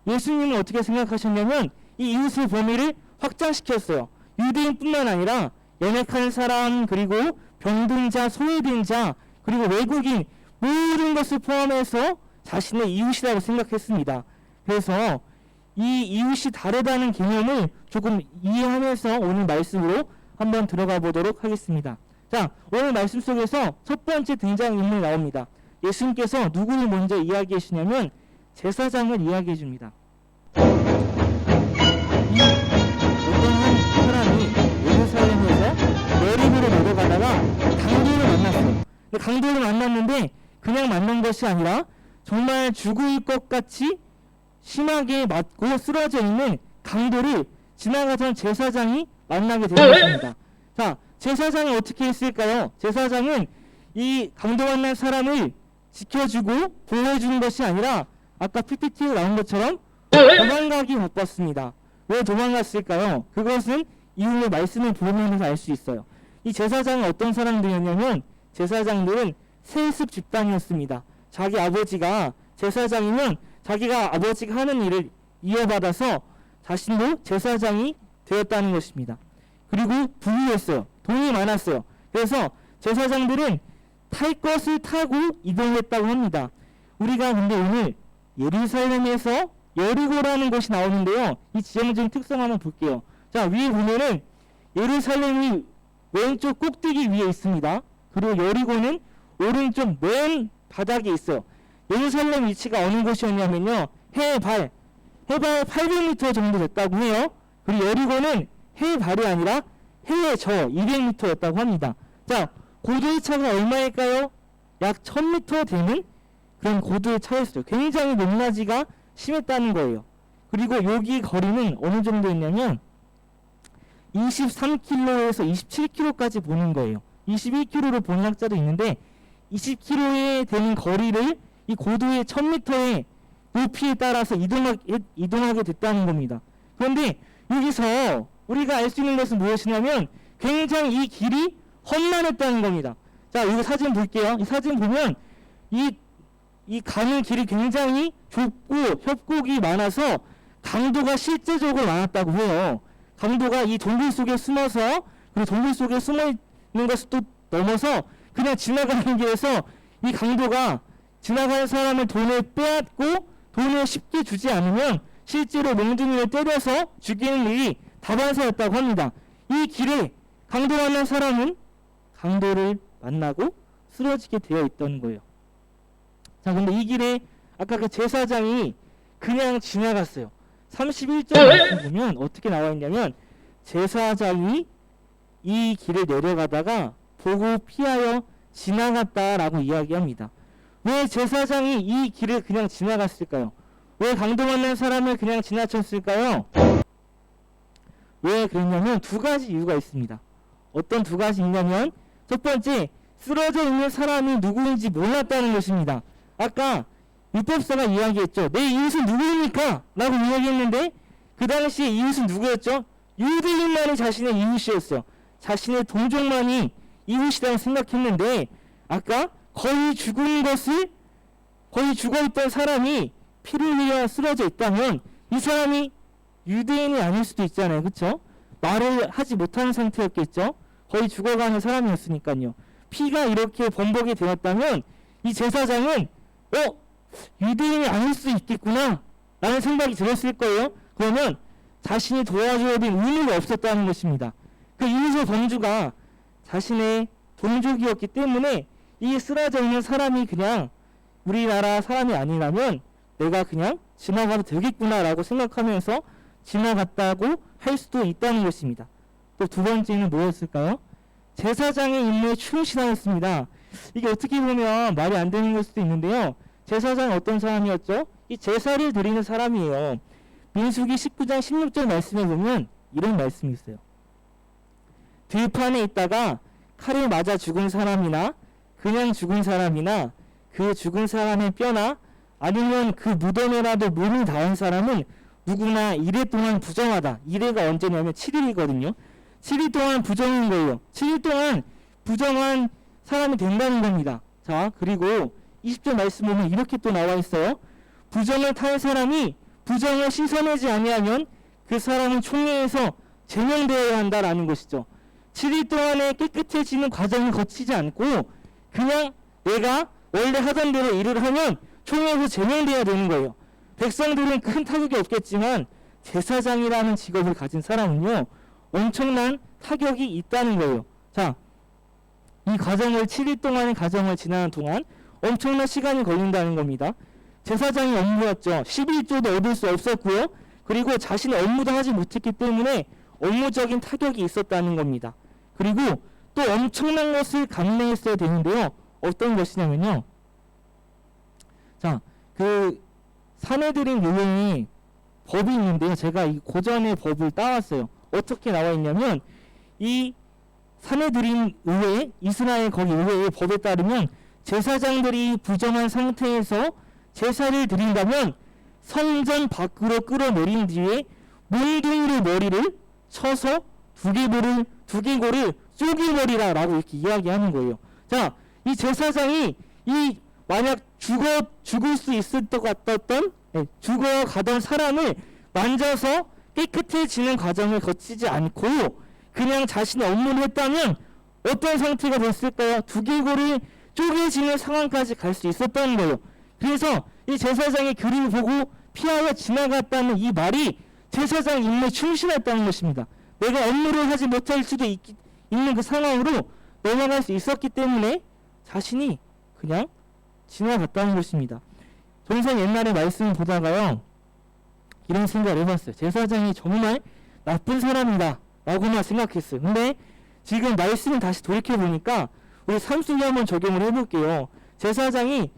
예수님은 어떻게 생각하셨냐면 이 이웃의 범위를 확장시켰어요. 유대인뿐만 아니라 연약한 사람, 그리고 병든 자, 소외된 자, 그리고 외국인, 모든 것을 포함해서 자신의 이웃이라고 생각했습니다. 그래서 이 이웃이 다르다는 개념을 조금 이해하면서 오늘 말씀으로 한번 들어가 보도록 하겠습니다. 자, 오늘 말씀 속에서 첫 번째 등장인물 나옵니다. 예수님께서 누구를 먼저 이야기해 주냐면 제사장을 이야기해 줍니다. 어떤 한 사람이 예루살렘에서 여리고로 내려가다가 강도를 만났어요. 근데 강도를 만났는데 그냥 만난 것이 아니라 정말 죽을 것 같이 심하게 맞고 쓰러져 있는 강도를 지나가던 제사장이 만나게 된 것입니다. 자, 제사장이 어떻게 했을까요? 제사장은 이 강도 만난 사람을 지켜주고 보호해주는 것이 아니라 아까 PPT에 나온 것처럼 도망가기 바빴습니다. 왜 도망갔을까요? 그것은 이후의 말씀을 보면서 알 수 있어요. 이 제사장은 어떤 사람들이었냐면 제사장들은 세습 집단이었습니다. 자기 아버지가 제사장이면 자기가 아버지가 하는 일을 이어받아서 자신도 제사장이 되었다는 것입니다. 그리고 부유했어요. 돈이 많았어요. 그래서 제사장들은 탈 것을 타고 이동했다고 합니다. 우리가 근데 오늘 예루살렘에서 여리고라는 곳이 나오는데요. 이 지형적인 특성 한번 볼게요. 자, 위에 보면은 예루살렘이 왼쪽 꼭대기 위에 있습니다. 그리고 여리고는 오른쪽 맨 바닥에 있어요. 예루살렘 위치가 어느 곳이었냐면요, 해발 800m 정도 됐다고 해요. 그리고 여리고는 해발이 아니라 해의 저 200m였다고 합니다. 자, 고도의 차가 얼마일까요? 약 1000m 되는 그런 고도의 차였어요. 굉장히 높낮이가 심했다는 거예요. 그리고 여기 거리는 어느 정도였냐면 23km에서 27km까지 보는 거예요. 21km로 보는 학자도 있는데 20km에 되는 거리를 이 고도의 1000m의 높이에 따라서 이동하게 됐다는 겁니다. 그런데 여기서 우리가 알 수 있는 것은 무엇이냐면 굉장히 이 길이 험난했다는 겁니다. 자, 이거 사진 볼게요. 이 사진 보면 이 가는 길이 굉장히 좁고 협곡이 많아서 강도가 실제적으로 많았다고 해요. 강도가 이 동굴 속에 숨어서, 그리고 동굴 속에 숨어 있는 것을 또 넘어서 그냥 지나가는 길에서 이 강도가 지나가는 사람을 돈을 빼앗고 돈을 쉽게 주지 않으면 실제로 몽둥이를 때려서 죽이는 일이 다반사였다고 합니다. 이 길에 강도 만난 사람은 강도를 만나고 쓰러지게 되어 있던 거예요. 자, 근데 이 길에 아까 그 제사장이 그냥 지나갔어요. 31절 말씀 보면 어떻게 나와 있냐면 제사장이 이 길을 내려가다가 보고 피하여 지나갔다라고 이야기합니다. 왜 제사장이 이 길을 그냥 지나갔을까요? 왜 강도 만난 사람을 그냥 지나쳤을까요? 왜 그랬냐면 두 가지 이유가 있습니다. 어떤 두 가지 있냐면 첫 번째, 쓰러져 있는 사람이 누구인지 몰랐다는 것입니다. 아까 율법사가 이야기했죠. 내 이웃은 누구입니까? 라고 이야기했는데 그 당시에 이웃은 누구였죠? 유대인만이 자신의 이웃이었어요. 자신의 동족만이 이웃이라고 생각했는데 아까 거의 죽어있던 사람이 피를 흘려 쓰러져 있다면 이 사람이 유대인이 아닐 수도 있잖아요. 그쵸? 말을 하지 못하는 상태였겠죠? 거의 죽어가는 사람이었으니까요. 피가 이렇게 범벅이 되었다면 이 제사장은 유대인이 아닐 수 있겠구나 라는 생각이 들었을 거예요. 그러면 자신이 도와줘야 될 의무가 없었다는 것입니다. 그 이웃의 범주가 자신의 동족이었기 때문에 이 쓰러져 있는 사람이 그냥 우리나라 사람이 아니라면 내가 그냥 지나가도 되겠구나 라고 생각하면서 지나갔다고 할 수도 있다는 것입니다. 또 두 번째는 뭐였을까요? 제사장의 임무에 충실하였습니다. 이게 어떻게 보면 말이 안 되는 걸 수도 있는데요. 제사장은 어떤 사람이었죠? 이 제사를 드리는 사람이에요. 민수기 19장 16절 말씀에 보면 이런 말씀이 있어요. 들판에 있다가 칼에 맞아 죽은 사람이나 그냥 죽은 사람이나 그 죽은 사람의 뼈나 아니면 그 무덤에라도 몸이 닿은 사람은 누구나 1회 동안 부정하다. 1회가 언제냐면 7일이거든요. 7일 동안 부정인 거예요. 7일 동안 부정한 사람이 된다는 겁니다. 자, 그리고 20절 말씀 보면 이렇게 또 나와 있어요. 부정을 탈 사람이 부정을 씻어내지 아니하면 그 사람은 총회에서 제명되어야 한다라는 것이죠. 7일 동안에 깨끗해지는 과정을 거치지 않고 그냥 내가 원래 하던 대로 일을 하면 총회에서 제명되어야 되는 거예요. 백성들은 큰 타격이 없겠지만 제사장이라는 직업을 가진 사람은요, 엄청난 타격이 있다는 거예요. 자, 이 과정을 7일 동안의 과정을 지나는 동안 엄청난 시간이 걸린다는 겁니다. 제사장의 업무였죠. 11조도 얻을 수 없었고요. 그리고 자신의 업무도 하지 못했기 때문에 업무적인 타격이 있었다는 겁니다. 그리고 또 엄청난 것을 감내했어야 되는데요. 어떤 것이냐면요. 자, 그 사내들인 유형이 법이 있는데요. 제가 이 고전의 법을 따왔어요. 어떻게 나와 있냐면 이 사내들인 의회, 이스라엘 거기 의회의 법에 따르면 제사장들이 부정한 상태에서 제사를 드린다면 성전 밖으로 끌어내린 뒤에 몽둥이로 머리를 쳐서 두개골을 쪼개버리라라고 이렇게 이야기하는 거예요. 자, 이 제사장이 이 만약 죽을 수 있을 것 같았던 죽어가던 사람을 만져서 깨끗해지는 과정을 거치지 않고 그냥 자신의 업무를 했다면 어떤 상태가 됐을까요? 두개골이 쪼개지는 상황까지 갈 수 있었다는 거예요. 그래서 이 제사장의 그림을 보고 피하여 지나갔다는 이 말이 제사장 임무에 충실했다는 것입니다. 내가 업무를 하지 못할 수도 있는 그 상황으로 넘어갈 수 있었기 때문에 자신이 그냥 지나갔다는 것입니다. 종선 옛날에 말씀을 보다가요, 이런 생각을 해봤어요. 제사장이 정말 나쁜 사람이다 라고만 생각했어요. 근데 지금 말씀을 다시 돌이켜보니까 우리 삶 속에 한번 적용을 해볼게요. 제사장이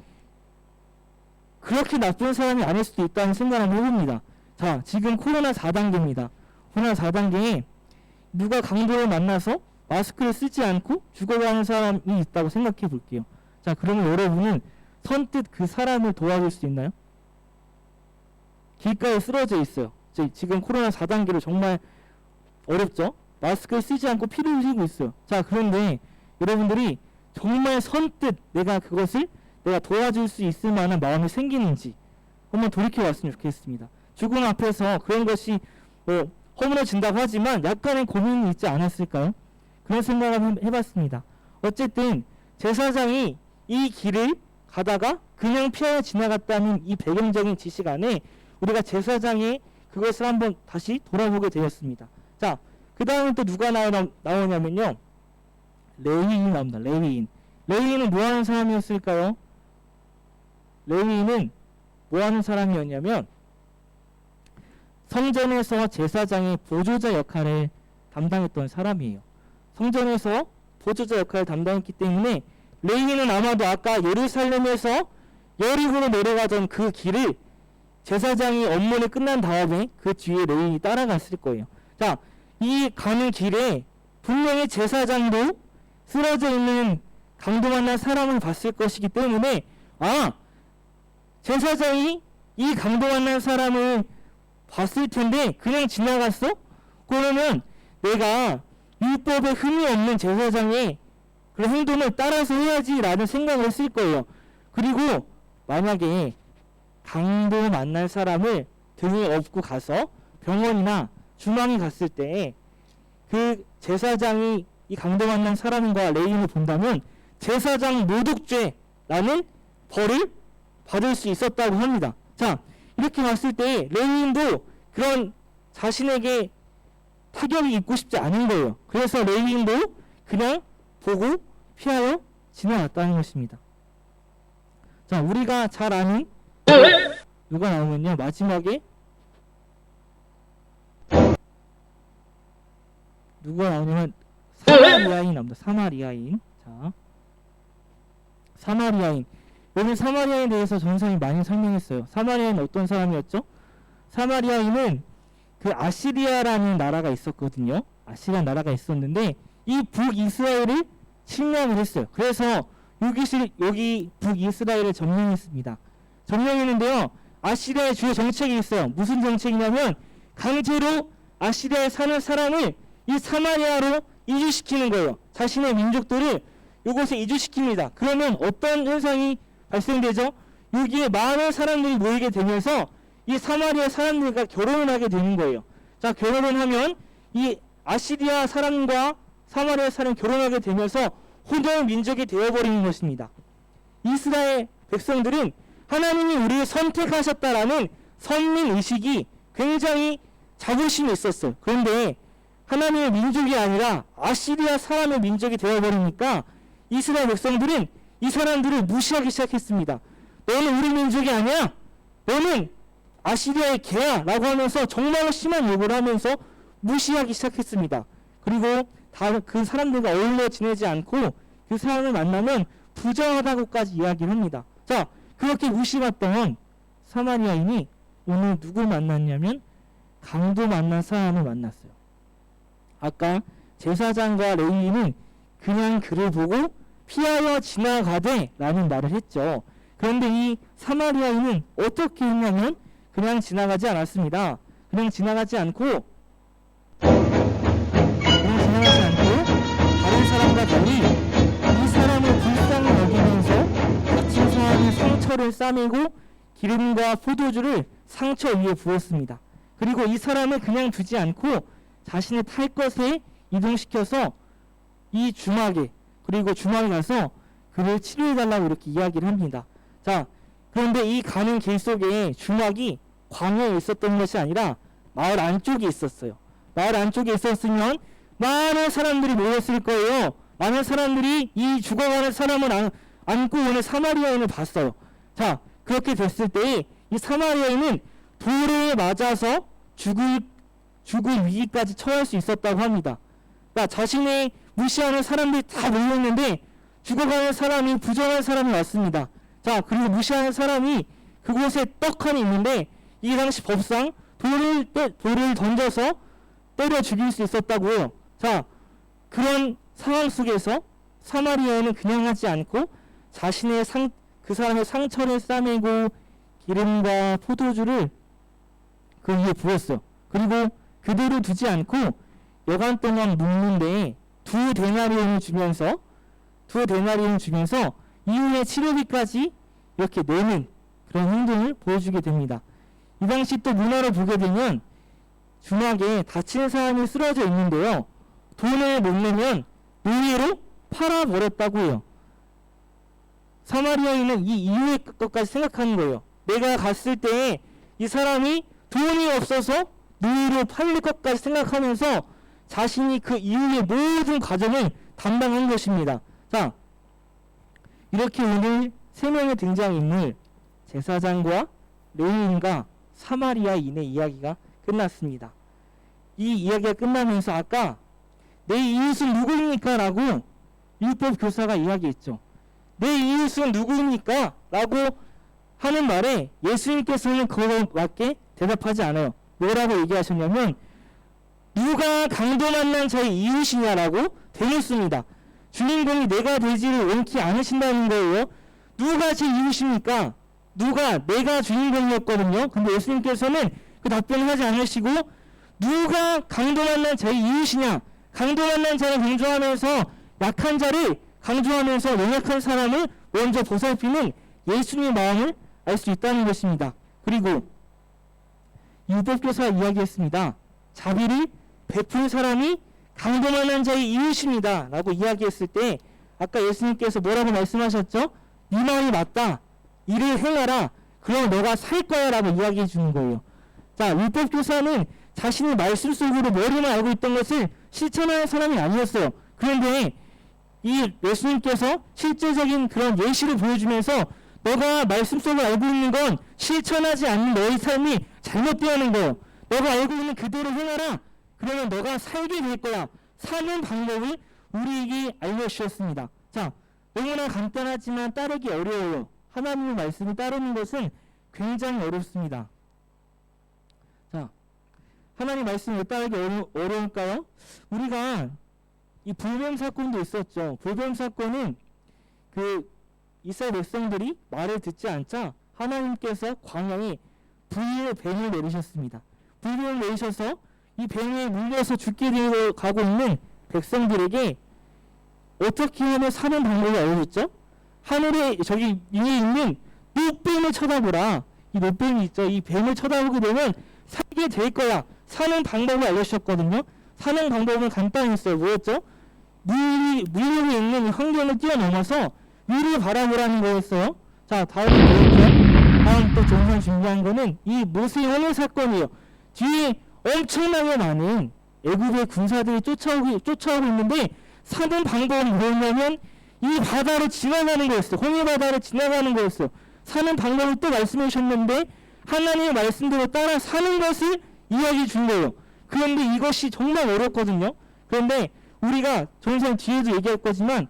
그렇게 나쁜 사람이 아닐 수도 있다는 생각을 한번 해봅니다. 자, 지금 코로나 4단계입니다. 코로나 4단계에 누가 강도를 만나서 마스크를 쓰지 않고 죽어가는 사람이 있다고 생각해 볼게요. 자, 그러면 여러분은 선뜻 그 사람을 도와줄 수 있나요? 길가에 쓰러져 있어요. 지금 코로나 4단계로 정말 어렵죠? 마스크를 쓰지 않고 피를 흘리고 있어요. 자, 그런데 여러분들이 정말 선뜻 내가 그것을 내가 도와줄 수 있을 만한 마음이 생기는지 한번 돌이켜 봤으면 좋겠습니다. 죽음 앞에서 그런 것이 허물어진다고 하지만 약간의 고민이 있지 않았을까요? 그런 생각을 한번 해봤습니다. 어쨌든 제사장이 이 길을 가다가 그냥 피하여 지나갔다는 이 배경적인 지식 안에 우리가 제사장의 그것을 한번 다시 돌아보게 되었습니다. 자, 그 다음에 또 누가 나오냐면요, 레위인이 나옵니다. 레위인은 뭐하는 사람이었을까요? 레위인은 뭐하는 사람이었냐면 성전에서 제사장의 보조자 역할을 담당했던 사람이에요. 성전에서 보조자 역할을 담당했기 때문에 레위인은 아마도 아까 예루살렘에서 여리고로 내려가던 그 길을 제사장이 업무를 끝난 다음에 그 뒤에 레위인이 따라갔을 거예요. 자, 이 가는 길에 분명히 제사장도 쓰러져 있는 강도 만난 사람을 봤을 것이기 때문에 제사장이 이 강도 만난 사람을 봤을 텐데 그냥 지나갔어? 그러면 내가 율법에 흠이 없는 제사장의 그 행동을 따라서 해야지 라는 생각을 했을 거예요. 그리고 만약에 강도 만날 사람을 등에 업고 가서 병원이나 주방에 갔을 때 그 제사장이 이 강도 만난 사람과 레위인을 본다면 제사장 모독죄라는 벌을 받을 수 있었다고 합니다. 자, 이렇게 봤을 때 레위인도 그런 자신에게 타격이 입고 싶지 않은 거예요. 그래서 레위인도 그냥 보고 피하여 지나갔다는 것입니다. 자, 우리가 잘 아는 누가 나오면요, 마지막에 누가 나오냐면 사마리아인 나옵니다. 사마리아인. 자, 사마리아인. 여기 사마리아인에 대해서 전사님이 많이 설명했어요. 사마리아인은 어떤 사람이었죠? 사마리아인은 그 아시리아라는 나라가 있었거든요. 아시리아 나라가 있었는데 이 북이스라엘을 침략을 했어요. 그래서 여기 북이스라엘을 점령했습니다. 점령했는데요. 아시리아의 주요 정책이 있어요. 무슨 정책이냐면 강제로 아시리아에 사는 사람을 이 사마리아로 이주시키는 거예요. 자신의 민족들을 이곳에 이주시킵니다. 그러면 어떤 현상이 발생되죠? 여기에 많은 사람들이 모이게 되면서 이 사마리아 사람들과 결혼을 하게 되는 거예요. 자, 결혼을 하면 이 아시리아 사람과 사마리아 사람이 결혼하게 되면서 혼혈 민족이 되어버리는 것입니다. 이스라엘 백성들은 하나님이 우리를 선택하셨다라는 선민 의식이 굉장히 자부심이 있었어요. 그런데 하나님의 민족이 아니라 아시리아 사람의 민족이 되어버리니까 이스라엘 백성들은 이 사람들을 무시하기 시작했습니다. 너는 우리 민족이 아니야. 너는 아시리아의 개야 라고 하면서 정말 심한 욕을 하면서 무시하기 시작했습니다. 그리고 그 사람들과 어울려 지내지 않고 그 사람을 만나면 부정하다고까지 이야기를 합니다. 자, 그렇게 무시받던 사마리아인이 오늘 누굴 만났냐면 강도 만난 사람을 만났어요. 아까 제사장과 레위인은 그냥 그를 보고 피하여 지나가되 라는 말을 했죠. 그런데 이 사마리아인은 어떻게 했냐면 그냥 지나가지 않았습니다. 그냥 지나가지 않고 다른 사람과 달리 이 사람을 불쌍히 여기면서 다친 사람의 상처를 싸매고 기름과 포도주를 상처 위에 부었습니다. 그리고 이 사람을 그냥 두지 않고 자신의 탈 것에 이동시켜서 이 주막에, 그리고 주막에 가서 그를 치료해달라고 이렇게 이야기를 합니다. 자, 그런데 이 가는 길 속에 주막이 광야에 있었던 것이 아니라 마을 안쪽에 있었어요. 마을 안쪽에 있었으면 많은 사람들이 모였을 거예요. 많은 사람들이 이 죽어가는 사람을 안고 오는 사마리아인을 봤어요. 자, 그렇게 됐을 때 이 사마리아인은 돌에 맞아서 죽을 위기까지 처할 수 있었다고 합니다. 그러니까 자신의 무시하는 사람들이 다 몰렸는데 죽어가는 사람이, 부정한 사람이 왔습니다. 자, 그리고 무시하는 사람이 그곳에 떡하니 있는데 이 당시 법상 돌을 던져서 때려 죽일 수 있었다고 해요. 자, 그런 상황 속에서 사마리아인은 그냥 하지 않고 자신의 그 사람의 상처를 싸매고 기름과 포도주를 그 위에 부었어요. 그리고 그대로 두지 않고 여간 동안 묵는데 두 데나리온을 주면서 이후에 치료비까지 이렇게 내는 그런 행동을 보여주게 됩니다. 이 당시 또 문화를 보게 되면 주막에 다친 사람이 쓰러져 있는데요. 돈을 못 내면 노예로 팔아버렸다고 해요. 사마리아인은 이 이후의 것까지 생각하는 거예요. 내가 갔을 때 이 사람이 돈이 없어서 노예로 팔릴 것까지 생각하면서 자신이 그 이후의 모든 과정을 담당한 것입니다. 자, 이렇게 오늘 세 명의 등장인물, 제사장과 레위인과 사마리아인의 이야기가 끝났습니다. 이 이야기가 끝나면서 아까 내 이웃은 누구입니까? 라고 율법 교사가 이야기했죠. 내 이웃은 누구입니까? 라고 하는 말에 예수님께서는 그거에 맞게 대답하지 않아요. 뭐라고 얘기하셨냐면 누가 강도 만난 자의 이웃이냐라고 되묻습니다. 주인공이 내가 되지를 원치 않으신다는 거예요. 누가 제 이웃입니까? 내가 주인공이었거든요. 근데 예수님께서는 그 답변을 하지 않으시고 누가 강도 만난 자의 이웃이냐, 강도 만난 자를 강조하면서 약한 자를 강조하면서 연약한 사람을 먼저 보살피는 예수님의 마음을 알 수 있다는 것입니다. 그리고 율법교사가 이야기했습니다. 자비를 베푼 사람이 강도 만난 자의 이웃입니다 라고 이야기했을 때 아까 예수님께서 뭐라고 말씀하셨죠? 네 말이 맞다. 이를 행하라. 그럼 너가 살 거야 라고 이야기해 주는 거예요. 자, 율법교사는 자신의 말씀 속으로 머리만 알고 있던 것을 실천하는 사람이 아니었어요. 그런데 이 예수님께서 실제적인 그런 예시를 보여주면서 너가 말씀 속을 알고 있는 건 실천하지 않는 너의 삶이 잘못되는 거예요. 너가 알고 있는 그대로 행하라. 그러면 너가 살게 될 거야. 사는 방법을 우리에게 알려주셨습니다. 자, 너무나 간단하지만 따르기 어려워요. 하나님의 말씀을 따르는 것은 굉장히 어렵습니다. 자, 하나님 말씀을 왜 따르기 어려울까요? 우리가 이 불뱀 사건도 있었죠. 불뱀 사건은 그 이스라엘 백성들이 말을 듣지 않자 하나님께서 광야에 불의 뱀을 내리셨습니다. 불을 내리셔서 이 뱀에 물려서 죽게 되어 가고 있는 백성들에게 어떻게 하면 사는 방법을 알려줬죠? 하늘에 저기 위에 있는 노뱀을 쳐다보라. 이 노뱀이 있죠. 이 뱀을 쳐다보게 되면 살게 될 거야. 사는 방법을 알려주셨거든요. 사는 방법은 간단했어요. 뭐였죠? 물 위에 있는 이 환경을 뛰어넘어서 위를 바라보라는 거였어요. 자, 다음은 뭐였죠? 다음 또 정상 준비한 거는 이 모세 홍해 사건이에요. 뒤에 엄청나게 많은 애굽의 군사들이 쫓아오고 있는데 사는 방법은 뭐였냐면 이 바다를 지나가는 거였어요. 홍해 바다를 지나가는 거였어요. 사는 방법을 또 말씀해 주셨는데 하나님의 말씀대로 따라 사는 것을 이야기해 준 거예요. 그런데 이것이 정말 어렵거든요. 그런데 우리가 정상 뒤에도 얘기할 거지만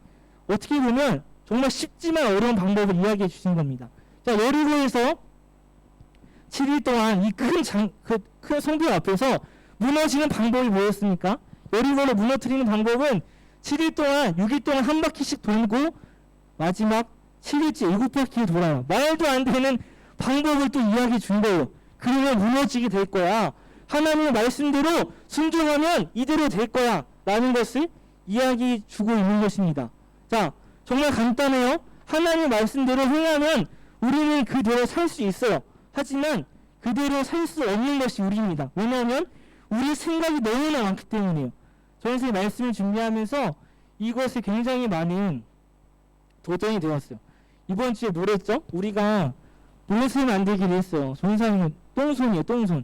어떻게 보면 정말 쉽지만 어려운 방법을 이야기해 주신 겁니다. 자, 여리고에서 7일 동안 이 큰 성벽 앞에서 무너지는 방법이 뭐였습니까? 여리고를 무너뜨리는 방법은 7일 동안 6일 동안 한 바퀴씩 돌고 마지막 7일째 7바퀴를 돌아요. 말도 안 되는 방법을 또 이야기해 준 거예요. 그러면 무너지게 될 거야. 하나님의 말씀대로 순종하면 이대로 될 거야. 라는 것을 이야기해 주고 있는 것입니다. 자, 정말 간단해요. 하나님의 말씀대로 행하면 우리는 그대로 살 수 있어요. 하지만 그대로 살 수 없는 것이 우리입니다. 왜냐하면 우리 생각이 너무나 많기 때문이에요. 저는 말씀을 준비하면서 이것에 굉장히 많은 도전이 되었어요. 이번 주에 뭐랬죠? 우리가 모세를 만들기로 했어요. 전사님은 똥손이에요. 똥손.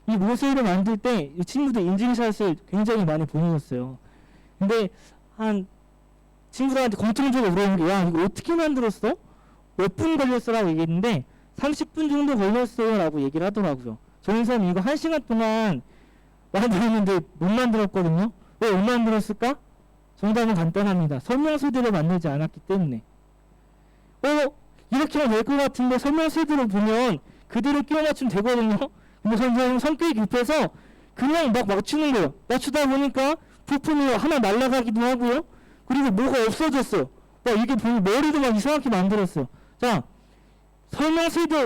이 모세를 만들 때 이 친구들 인증샷을 굉장히 많이 보내줬어요. 근데 한 친구들한테 공통적으로 물어본 게, 야, 이거 어떻게 만들었어? 몇 분 걸렸어? 라고 얘기했는데 30분 정도 걸렸어요 라고 얘기를 하더라고요. 전사님 이거 1시간 동안 만들었는데 못 만들었거든요. 왜 못 만들었을까? 정답은 간단합니다. 설명서대로 만들지 않았기 때문에. 이렇게 하면 될 것 같은데 설명서대로 보면 그대로 끼워 맞추면 되거든요. 근데 선생님 성격이 급해서 그냥 막 맞추는 거예요. 맞추다 보니까 부품이 하나 날아가기도 하고요. 그리고 뭐가 없어졌어요. 이게 보면 머리도 막 이상하게 만들었어요. 자,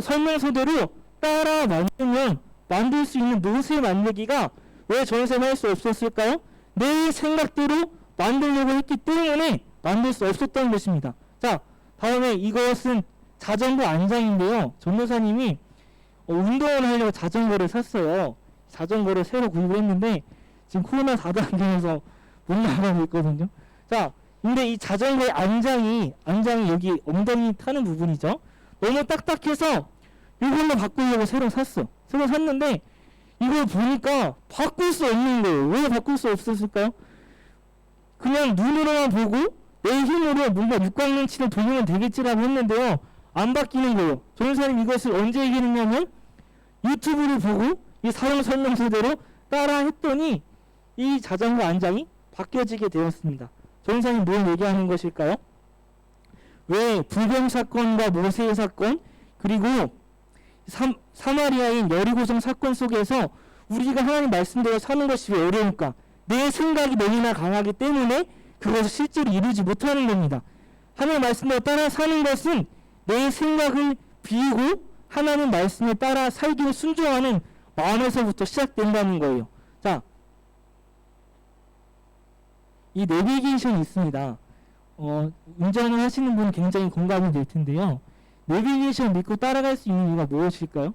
설명서대로 따라 만들면 만들 수 있는 노새 만들기가 왜 전생에 할 수 없었을까요? 내 생각대로 만들려고 했기 때문에 만들 수 없었던 것입니다. 자, 다음에 이것은 자전거 안장인데요. 전도사님이 운동을 하려고 자전거를 샀어요. 자전거를 새로 구입을 했는데 지금 코로나 4단계에서 못 나가고 있거든요. 자, 근데 이 자전거의 안장이 여기 엉덩이 타는 부분이죠. 너무 딱딱해서 이걸로 바꾸려고 새로 샀어. 새로 샀는데 이걸 보니까 바꿀 수 없는 거예요. 왜 바꿀 수 없었을까요? 그냥 눈으로만 보고 내 힘으로 뭔가 육각능치를 돌리면 되겠지라고 했는데요. 안 바뀌는 거예요. 전사님 이것을 언제 얘기했냐면 유튜브를 보고 이 사용 설명서대로 따라 했더니 이 자전거 안장이 바뀌어지게 되었습니다. 전사님 뭘 얘기하는 것일까요? 왜 불병 사건과 모세의 사건 그리고 사마리아인 여리고성 사건 속에서 우리가 하나님 말씀대로 사는 것이 왜 어려울까? 내 생각이 너무나 강하기 때문에 그것을 실제로 이루지 못하는 겁니다. 하나님 말씀대로 따라 사는 것은 내 생각을 비우고 하나님 말씀에 따라 살기를 순종하는 마음에서부터 시작된다는 거예요. 자, 이 내비게이션이 있습니다. 운전을 하시는 분은 굉장히 공감이 될 텐데요. 내비게이션 믿고 따라갈 수 있는 이유가 무엇일까요?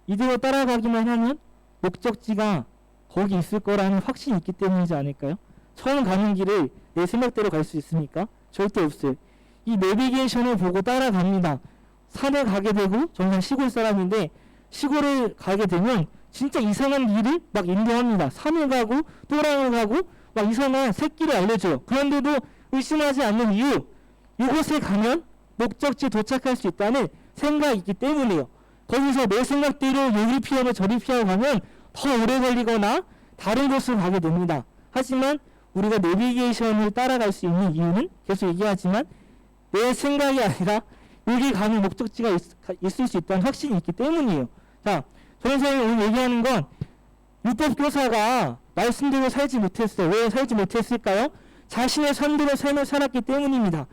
이대로 따라가기만 하면 목적지가 거기 있을 거라는 확신이 있기 때문이지 않을까요? 처음 가는 길을 내 생각대로 갈 수 있습니까? 절대 없어요. 이 내비게이션을 보고 따라갑니다. 산에 가게 되고 저는 시골 사람인데 시골을 가게 되면 진짜 이상한 길을 막 인도합니다. 산을 가고 또랑을 가고 막 이상한 새길을 알려줘요. 그런데도 의심하지 않는 이유, 이곳에 가면 목적지에 도착할 수 있다는 생각이 있기 때문이에요. 거기서 내 생각대로 여기 피하고 저리 피하고 가면 더 오래 걸리거나 다른 곳으로 가게 됩니다. 하지만 우리가 내비게이션을 따라갈 수 있는 이유는 계속 얘기하지만 내 생각이 아니라 여기 가는 목적지가 있을 수 있다는 확신이 있기 때문이에요. 자, 전선생님이 오늘 얘기하는 건 율법교사가 말씀대로 살지 못했어요. 왜 살지 못했을까요? 자신의 삶대로 삶을 살았기 때문입니다.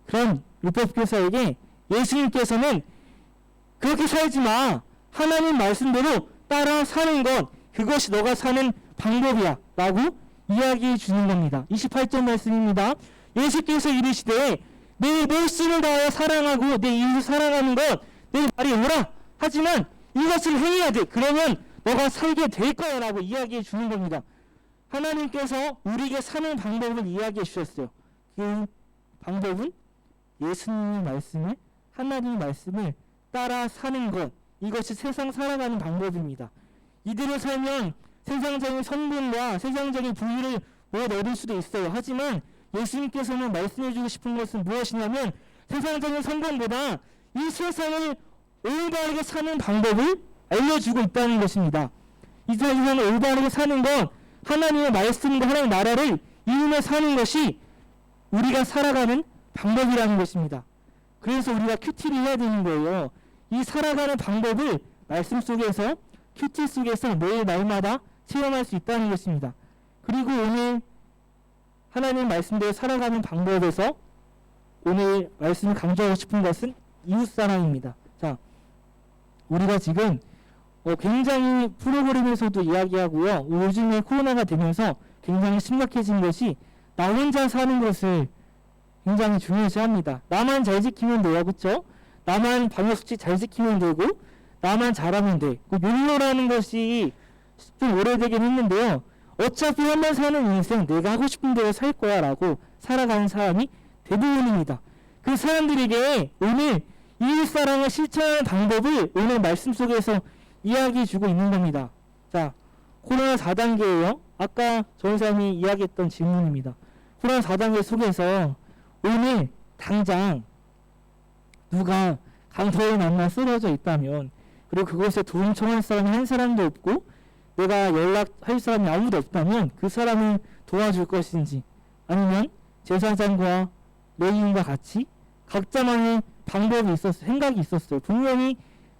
그런 율법교사에게 예수님께서는 그렇게 살지 마. 하나님 말씀대로 따라 사는 것, 그것이 너가 사는 방법이야 라고 이야기해 주는 겁니다. 28절 말씀입니다. 예수께서 이르시되 내 목숨을 다하여 사랑하고 내 이웃을 사랑하는 것 내 말이 옳아. 하지만 이것을 행해야 돼. 그러면 너가 살게 될 거야 라고 이야기해 주는 겁니다. 하나님께서 우리에게 사는 방법을 이야기해 주셨어요. 그 방법은 예수님의 말씀을, 하나님의 말씀을 따라 사는 것, 이것이 세상 살아가는 방법입니다. 이대로 살면 세상적인 성분과 세상적인 부유를 못 얻을 수도 있어요. 하지만 예수님께서는 말씀해주고 싶은 것은 무엇이냐면 세상적인 성공보다 이 세상을 올바르게 사는 방법을 알려주고 있다는 것입니다. 이 세상을 올바르게 사는 건 하나님의 말씀과 하나님의 나라를 이루며 사는 것이 우리가 살아가는 방법이라는 것입니다. 그래서 우리가 큐티를 해야 되는 거예요. 이 살아가는 방법을 말씀 속에서, 큐티 속에서 매일 날마다 체험할 수 있다는 것입니다. 그리고 오늘 하나님 말씀대로 살아가는 방법에서 오늘 말씀을 강조하고 싶은 것은 이웃사랑입니다. 자, 우리가 지금 굉장히 프로그램에서도 이야기하고요. 요즘에 코로나가 되면서 굉장히 심각해진 것이 나 혼자 사는 것을 굉장히 중요시합니다. 나만 잘 지키면 돼요. 그렇죠? 나만 방역수칙 잘 지키면 되고 나만 잘하면 돼. 그 욜로라는 것이 좀 오래되긴 했는데요. 어차피 한 번 사는 인생 내가 하고 싶은 대로 살 거야 라고 살아가는 사람이 대부분입니다. 그 사람들에게 오늘 이웃사랑을 실천하는 방법을 오늘 말씀 속에서 이야기해 주고 있는 겁니다. 자, 코로나 4단계예요. 아까 전사님이 이야기했던 질문입니다. 코로나 4단계 속에서 오늘 당장 누가 강도에 만나 쓰러져 있다면, 그리고 그곳에 도움 청할 사람이 한 사람도 없고 내가 연락할 사람이 아무도 없다면 그 사람을 도와줄 것인지, 아니면 제사장과 레위인과 같이 각자만의 방법이 있었어요. 생각이 있었어요. 분명히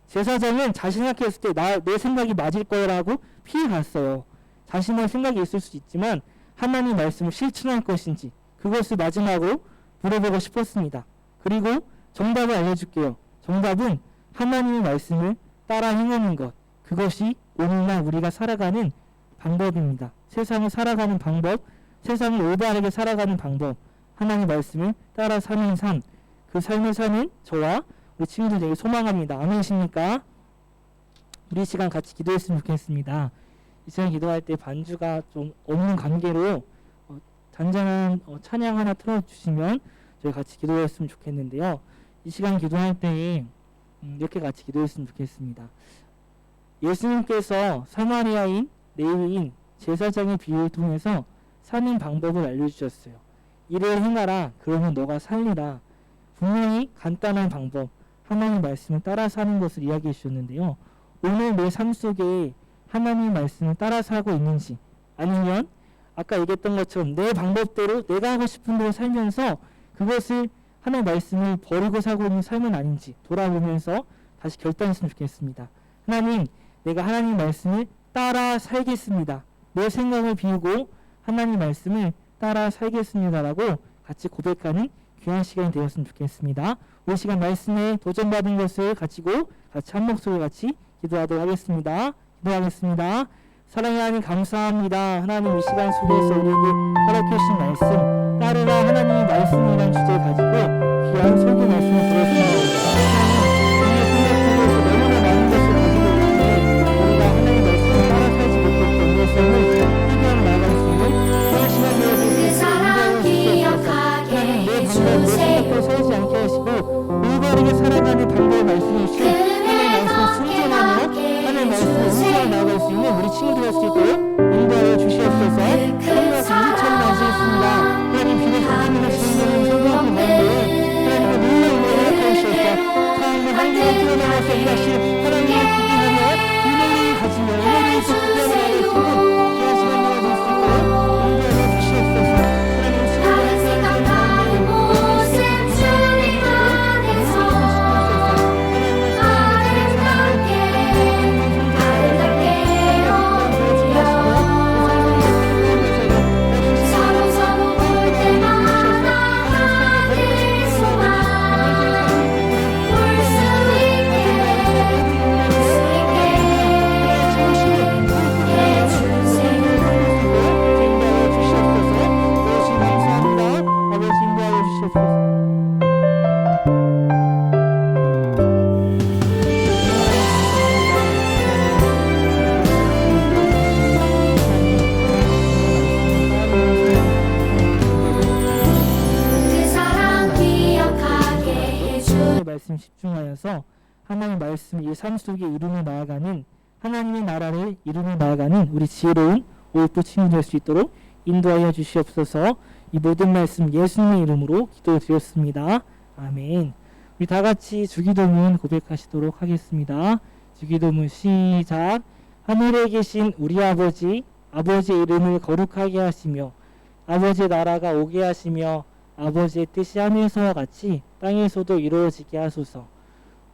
제사장은 자신 생각했을 때 내 생각이 맞을 거라고 피해 갔어요. 자신의 생각이 있을 수 있지만 하나님 말씀을 실천할 것인지, 그것을 마지막으로 물어보고 싶었습니다. 그리고 정답을 알려줄게요. 정답은 하나님의 말씀을 따라 행하는 것, 그것이 오늘날 우리가 살아가는 방법입니다. 세상을 살아가는 방법, 세상을 올바르게 살아가는 방법, 하나님의 말씀을 따라 사는 삶, 그 삶을 사는 저와 우리 친구들에게 소망합니다. 아멘이십니까? 우리 시간 같이 기도했으면 좋겠습니다. 이 시간 기도할 때 반주가 좀 없는 관계로 잔잔한 찬양 하나 틀어주시면 저희 같이 기도했으면 좋겠는데요. 이 시간 기도할 때 이렇게 같이 기도했으면 좋겠습니다. 예수님께서 사마리아인, 레위인, 제사장의 비유를 통해서 사는 방법을 알려주셨어요. 이를 행하라, 그러면 너가 살리라. 분명히 간단한 방법, 하나님 말씀을 따라 사는 것을 이야기해 주셨는데요. 오늘 내 삶 속에 하나님 말씀을 따라 살고 있는지, 아니면 아까 얘기했던 것처럼 내 방법대로 내가 하고 싶은 대로 살면서 그것을 하나님 말씀을 버리고 살고 있는 삶은 아닌지 돌아보면서 다시 결단했으면 좋겠습니다. 하나님, 내가 하나님 말씀을 따라 살겠습니다. 내 생각을 비우고 하나님 말씀을 따라 살겠습니다라고 같이 고백하는 귀한 시간이 되었으면 좋겠습니다. 이 시간 말씀에 도전받은 것을 가지고 같이 한 목소리 같이 기도하도록 하겠습니다. 기도하겠습니다. 사랑의 하나님 감사합니다. 하나님 이 시간 속에서 우리에게 허락해 주신 말씀, 따르라 하나님의 말씀이라는 주제를 가지고 귀한 설교 말씀을 들었습니다. 하나님, 우리의 생각 속에서 너무나 많은 것을 가지고 있는데 우리가 하나님의 말씀을 따라 살지 못했던 우리의 삶을 회개하며 나아갈 수 있는 귀한 시간 되어주시고 그 사랑 기억하게 내 생각대로 살지 않게 하시고 올바르게 살아가는 방법을 말씀해 주시고 하나님의 말씀을 순종하며 하나님의 말씀을 의지하며 나아갈 수 있는 우리 친구들 할 수 있도록 인도하여 주시옵소서. 하나님과 정직처럼 마치겠습니다. 하나님 비록 하나님의 진정한 성공하고 많은데 하나님과 놀라운 은혜를 허락하여 주시옵소서. 하나님의 한계를 뛰어넘어서 일하실 하나님의 기도하며 은혜를 가지며 은혜를 쏟으며 나아갈 수 있는 귀한 시간 되어줄 수 있도록 인도하여 주시옵소서. 하나님 다른 생각하는 모습 주님 안에서 아름답게 아름답게 여겨주시옵소서. 말씀 집중하여서 하나님의 말씀 이 삶 속에 이루며 나아가는 하나님의 나라를 이루며 나아가는 우리 지혜로운 오이프 친구 될 수 있도록 인도하여 주시옵소서. 이 모든 말씀 예수님의 이름으로 기도드렸습니다. 아멘. 우리 다 같이 주기도문 고백하시도록 하겠습니다. 주기도문 시작. 하늘에 계신 우리 아버지, 아버지의 이름을 거룩하게 하시며 아버지의 나라가 오게 하시며 아버지의 뜻이 하늘에서와 같이 땅에서도 이루어지게 하소서.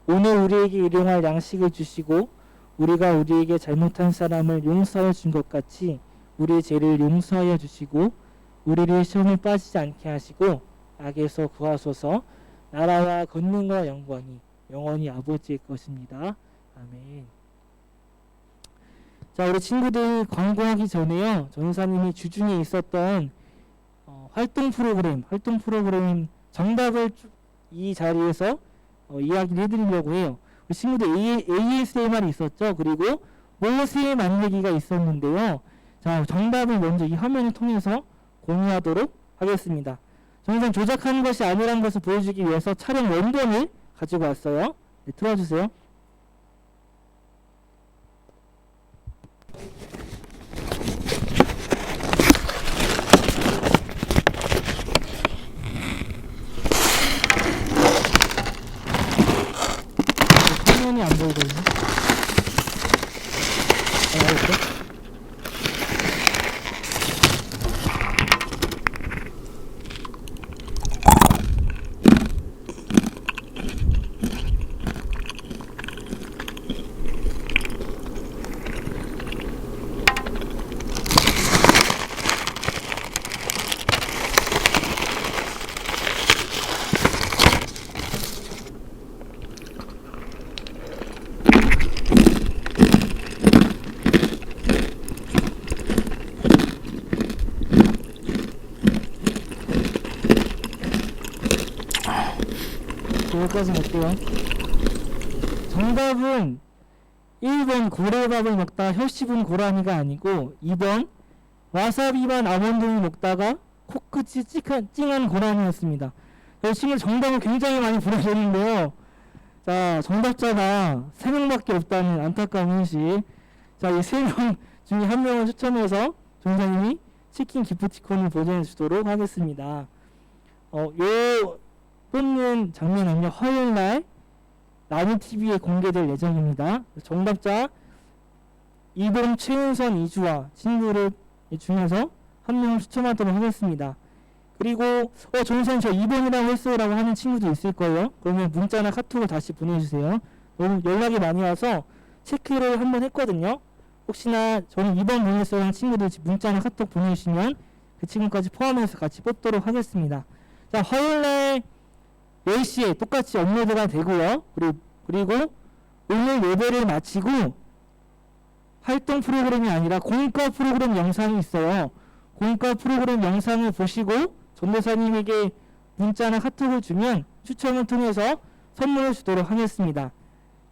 오늘 우리에게 일용할 양식을 주시고 우리가 우리에게 잘못한 사람을 용서하여 준 것 같이 우리의 죄를 용서하여 주시고 우리를 시험에 빠지지 않게 하시고 악에서 구하소서. 나라와 권능과 영광이 영원히 아버지의 것입니다. 아멘. 자, 우리 친구들 광고하기 전에요. 전사님이 주중에 있었던 활동 프로그램 정답을 이 자리에서 이야기를 해드리려고 해요. 우리 친구들 ASMR이 있었죠. 그리고 모세 만들기가 있었는데요. 자, 정답을 먼저 이 화면을 통해서 공유하도록 하겠습니다. 정상 조작하는 것이 아니라는 것을 보여주기 위해서 촬영 원본을 가지고 왔어요. 네, 틀어주세요. 화면이 안 보이거든요. 알겠어? 여기까지 볼게요. 정답은 1번 고래밥을 먹다 혈십은 고라니가 아니고 2번 와사비반 아몬드를 먹다가 코끝이 찡한 고라니였습니다. 친구 정답은 굉장히 많이 보내줬는데요. 자, 정답자가 3명밖에 없다는 안타까운 현실. 자, 이 3명 중에 1명을 추첨해서 전사님이 치킨 기프티콘을 보내주도록 하겠습니다. 요 뽑는 장면은요, 화요일날 나무TV에 공개될 예정입니다. 정답자 2번 최은선 이주와 친구를 중에서 1명을 추첨하도록 하겠습니다. 그리고 정선생 저 2번이라고 했어요라고 하는 친구도 있을 거예요. 그러면 문자나 카톡을 다시 보내주세요. 너무 연락이 많이 와서 체크를 한번 했거든요. 혹시나 저는 2번 보냈어요 하는 친구들 문자나 카톡 보내주시면 그 친구까지 포함해서 같이 뽑도록 하겠습니다. 자, 화요일날 10시에 똑같이 업로드가 되고요. 그리고 오늘 예배를 마치고 활동 프로그램이 아니라 공과 프로그램 영상이 있어요. 공과 프로그램 영상을 보시고 전도사님에게 문자나 카톡을 주면 추첨을 통해서 선물을 주도록 하겠습니다.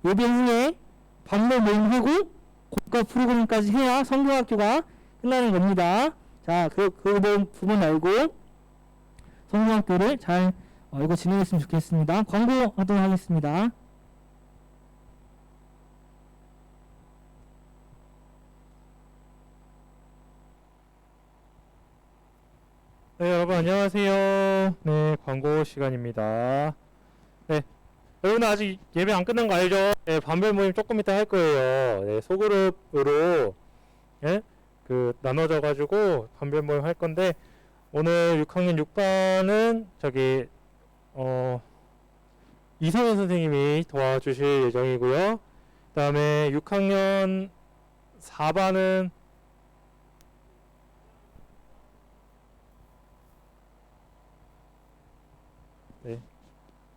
예배 후에 반모 모임하고 공과 프로그램까지 해야 성경학교가 끝나는 겁니다. 자, 그 부분 알고 성경학교를 잘 이거 진행했으면 좋겠습니다. 광고하도록 하겠습니다. 네, 여러분 안녕하세요. 네, 광고 시간입니다. 네, 여러분 아직 예배 안 끝난 거 알죠? 네, 반별 모임 조금 이따 할 거예요. 네, 소그룹으로 나눠져 가지고 반별 모임 할 건데 오늘 6학년 6반은 저기 이성현 선생님이 도와주실 예정이고요. 그 다음에 6학년 4반은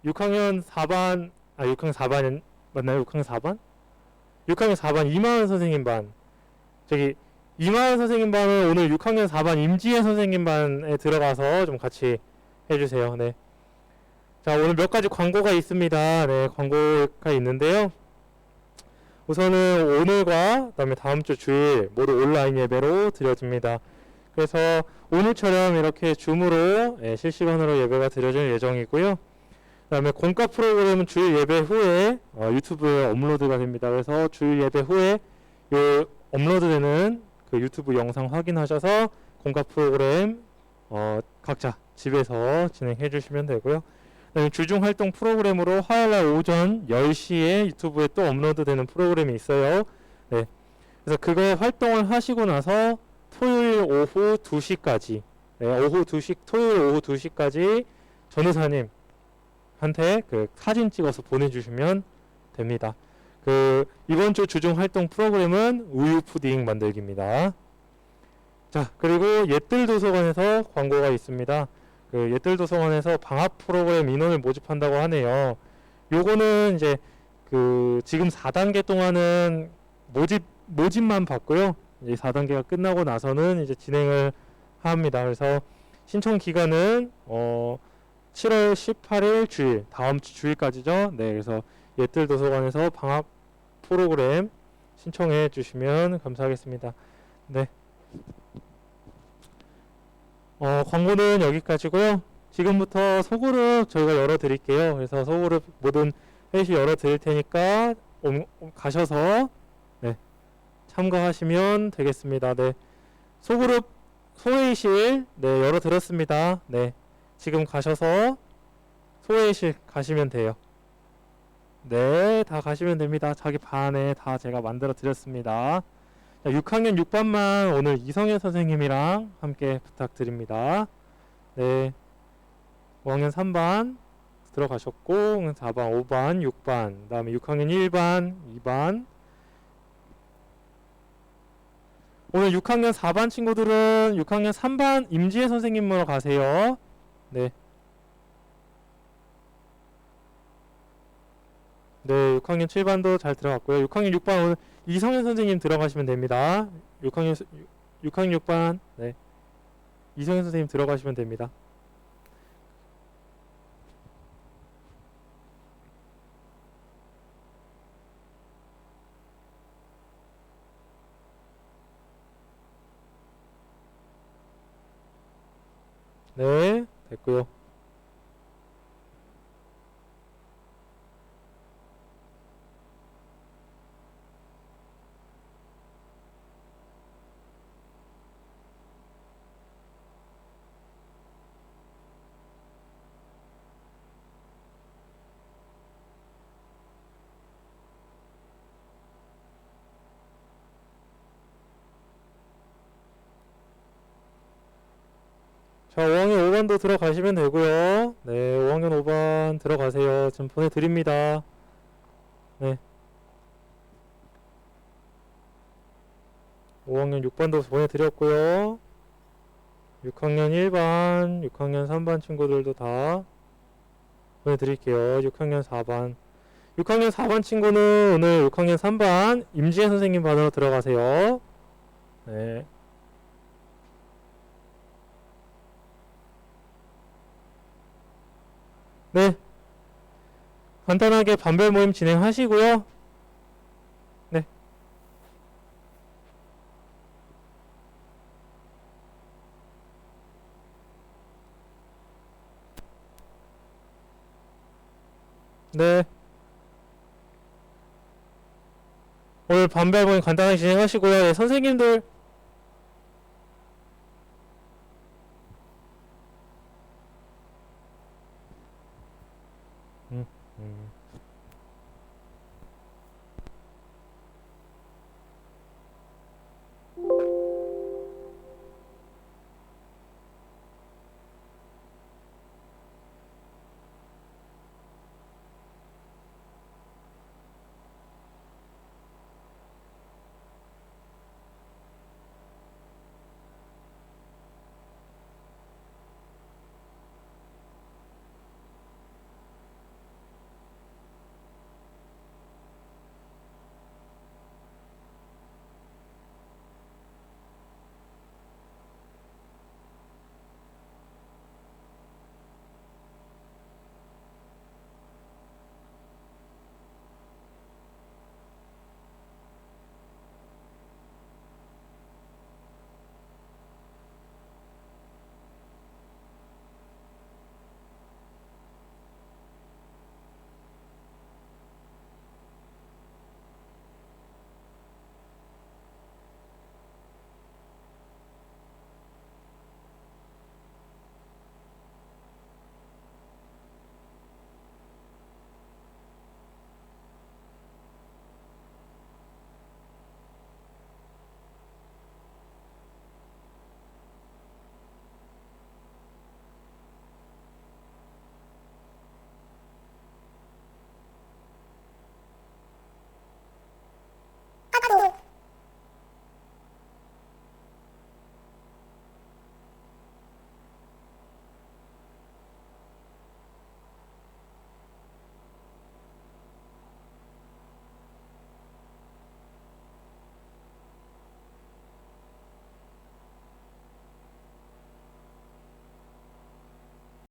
6학년 4반, 6학년 4반은 맞나요? 6학년 4반? 6학년 4반 이마은 선생님 반. 저기 이마은 선생님 반은 오늘 6학년 4반 임지혜 선생님 반에 들어가서 좀 같이 해주세요. 네. 자, 오늘 몇 가지 광고가 있습니다. 네, 광고가 있는데요. 우선은 오늘과 그다음에 다음 주 주일 모두 온라인 예배로 드려집니다. 그래서 오늘처럼 이렇게 줌으로 실시간으로 예배가 드려질 예정이고요. 그다음에 공과 프로그램은 주일 예배 후에 유튜브에 업로드가 됩니다. 그래서 주일 예배 후에 요 업로드되는 그 유튜브 영상 확인하셔서 공과 프로그램 각자 집에서 진행해 주시면 되고요. 그다음에 주중 활동 프로그램으로 화요일날 오전 10시에 유튜브에 또 업로드되는 프로그램이 있어요. 네. 그래서 그거 활동을 하시고 나서 토요일 오후 2시까지 토요일 오후 2시까지 전우사님한테 그 사진 찍어서 보내주시면 됩니다. 그 이번 주 주중 활동 프로그램은 우유 푸딩 만들기입니다. 자, 그리고 옛들 도서관에서 광고가 있습니다. 그 옛들 도서관에서 방학 프로그램 인원을 모집한다고 하네요. 요거는 이제 그 지금 4단계 동안은 모집만 받고요. 이제 4단계가 끝나고 나서는 이제 진행을 합니다. 그래서 신청 기간은 7월 18일 주일, 다음 주 주일까지죠. 네, 그래서 옛들 도서관에서 방학 프로그램 신청해 주시면 감사하겠습니다. 네. 광고는 여기까지고요. 지금부터 소그룹 저희가 열어 드릴게요. 그래서 소그룹 모든 회의실 열어 드릴 테니까 가셔서 네, 참가하시면 되겠습니다. 네. 소그룹 소회의실 네, 열어 드렸습니다. 네. 지금 가셔서 소회의실 가시면 돼요. 네, 다 가시면 됩니다. 자기 반에 다 제가 만들어 드렸습니다. 자, 6학년 6반만 오늘 이성현 선생님이랑 함께 부탁드립니다. 네. 5학년 3반 들어가셨고, 4반, 5반, 6반, 그 다음에 6학년 1반, 2반. 오늘 6학년 4반 친구들은 6학년 3반 임지혜 선생님으로 가세요. 네. 네, 6학년 7반도 잘 들어갔고요. 6학년 6반 오늘 이성현 선생님 들어가시면 됩니다. 6학년 6반, 네. 이성현 선생님 들어가시면 됩니다. 네, 됐고요. 자, 5학년 5반도 들어가시면 되고요. 네, 5학년 5반 들어가세요. 지금 보내드립니다. 네. 5학년 6반도 보내드렸고요. 6학년 1반, 6학년 3반 친구들도 다 보내드릴게요. 6학년 4반. 6학년 4반 친구는 오늘 6학년 3반 임지혜 선생님 반으로 들어가세요. 네. 네. 간단하게 반별 모임 진행하시고요. 네. 네. 오늘 반별 모임 간단하게 진행하시고요. 네, 선생님들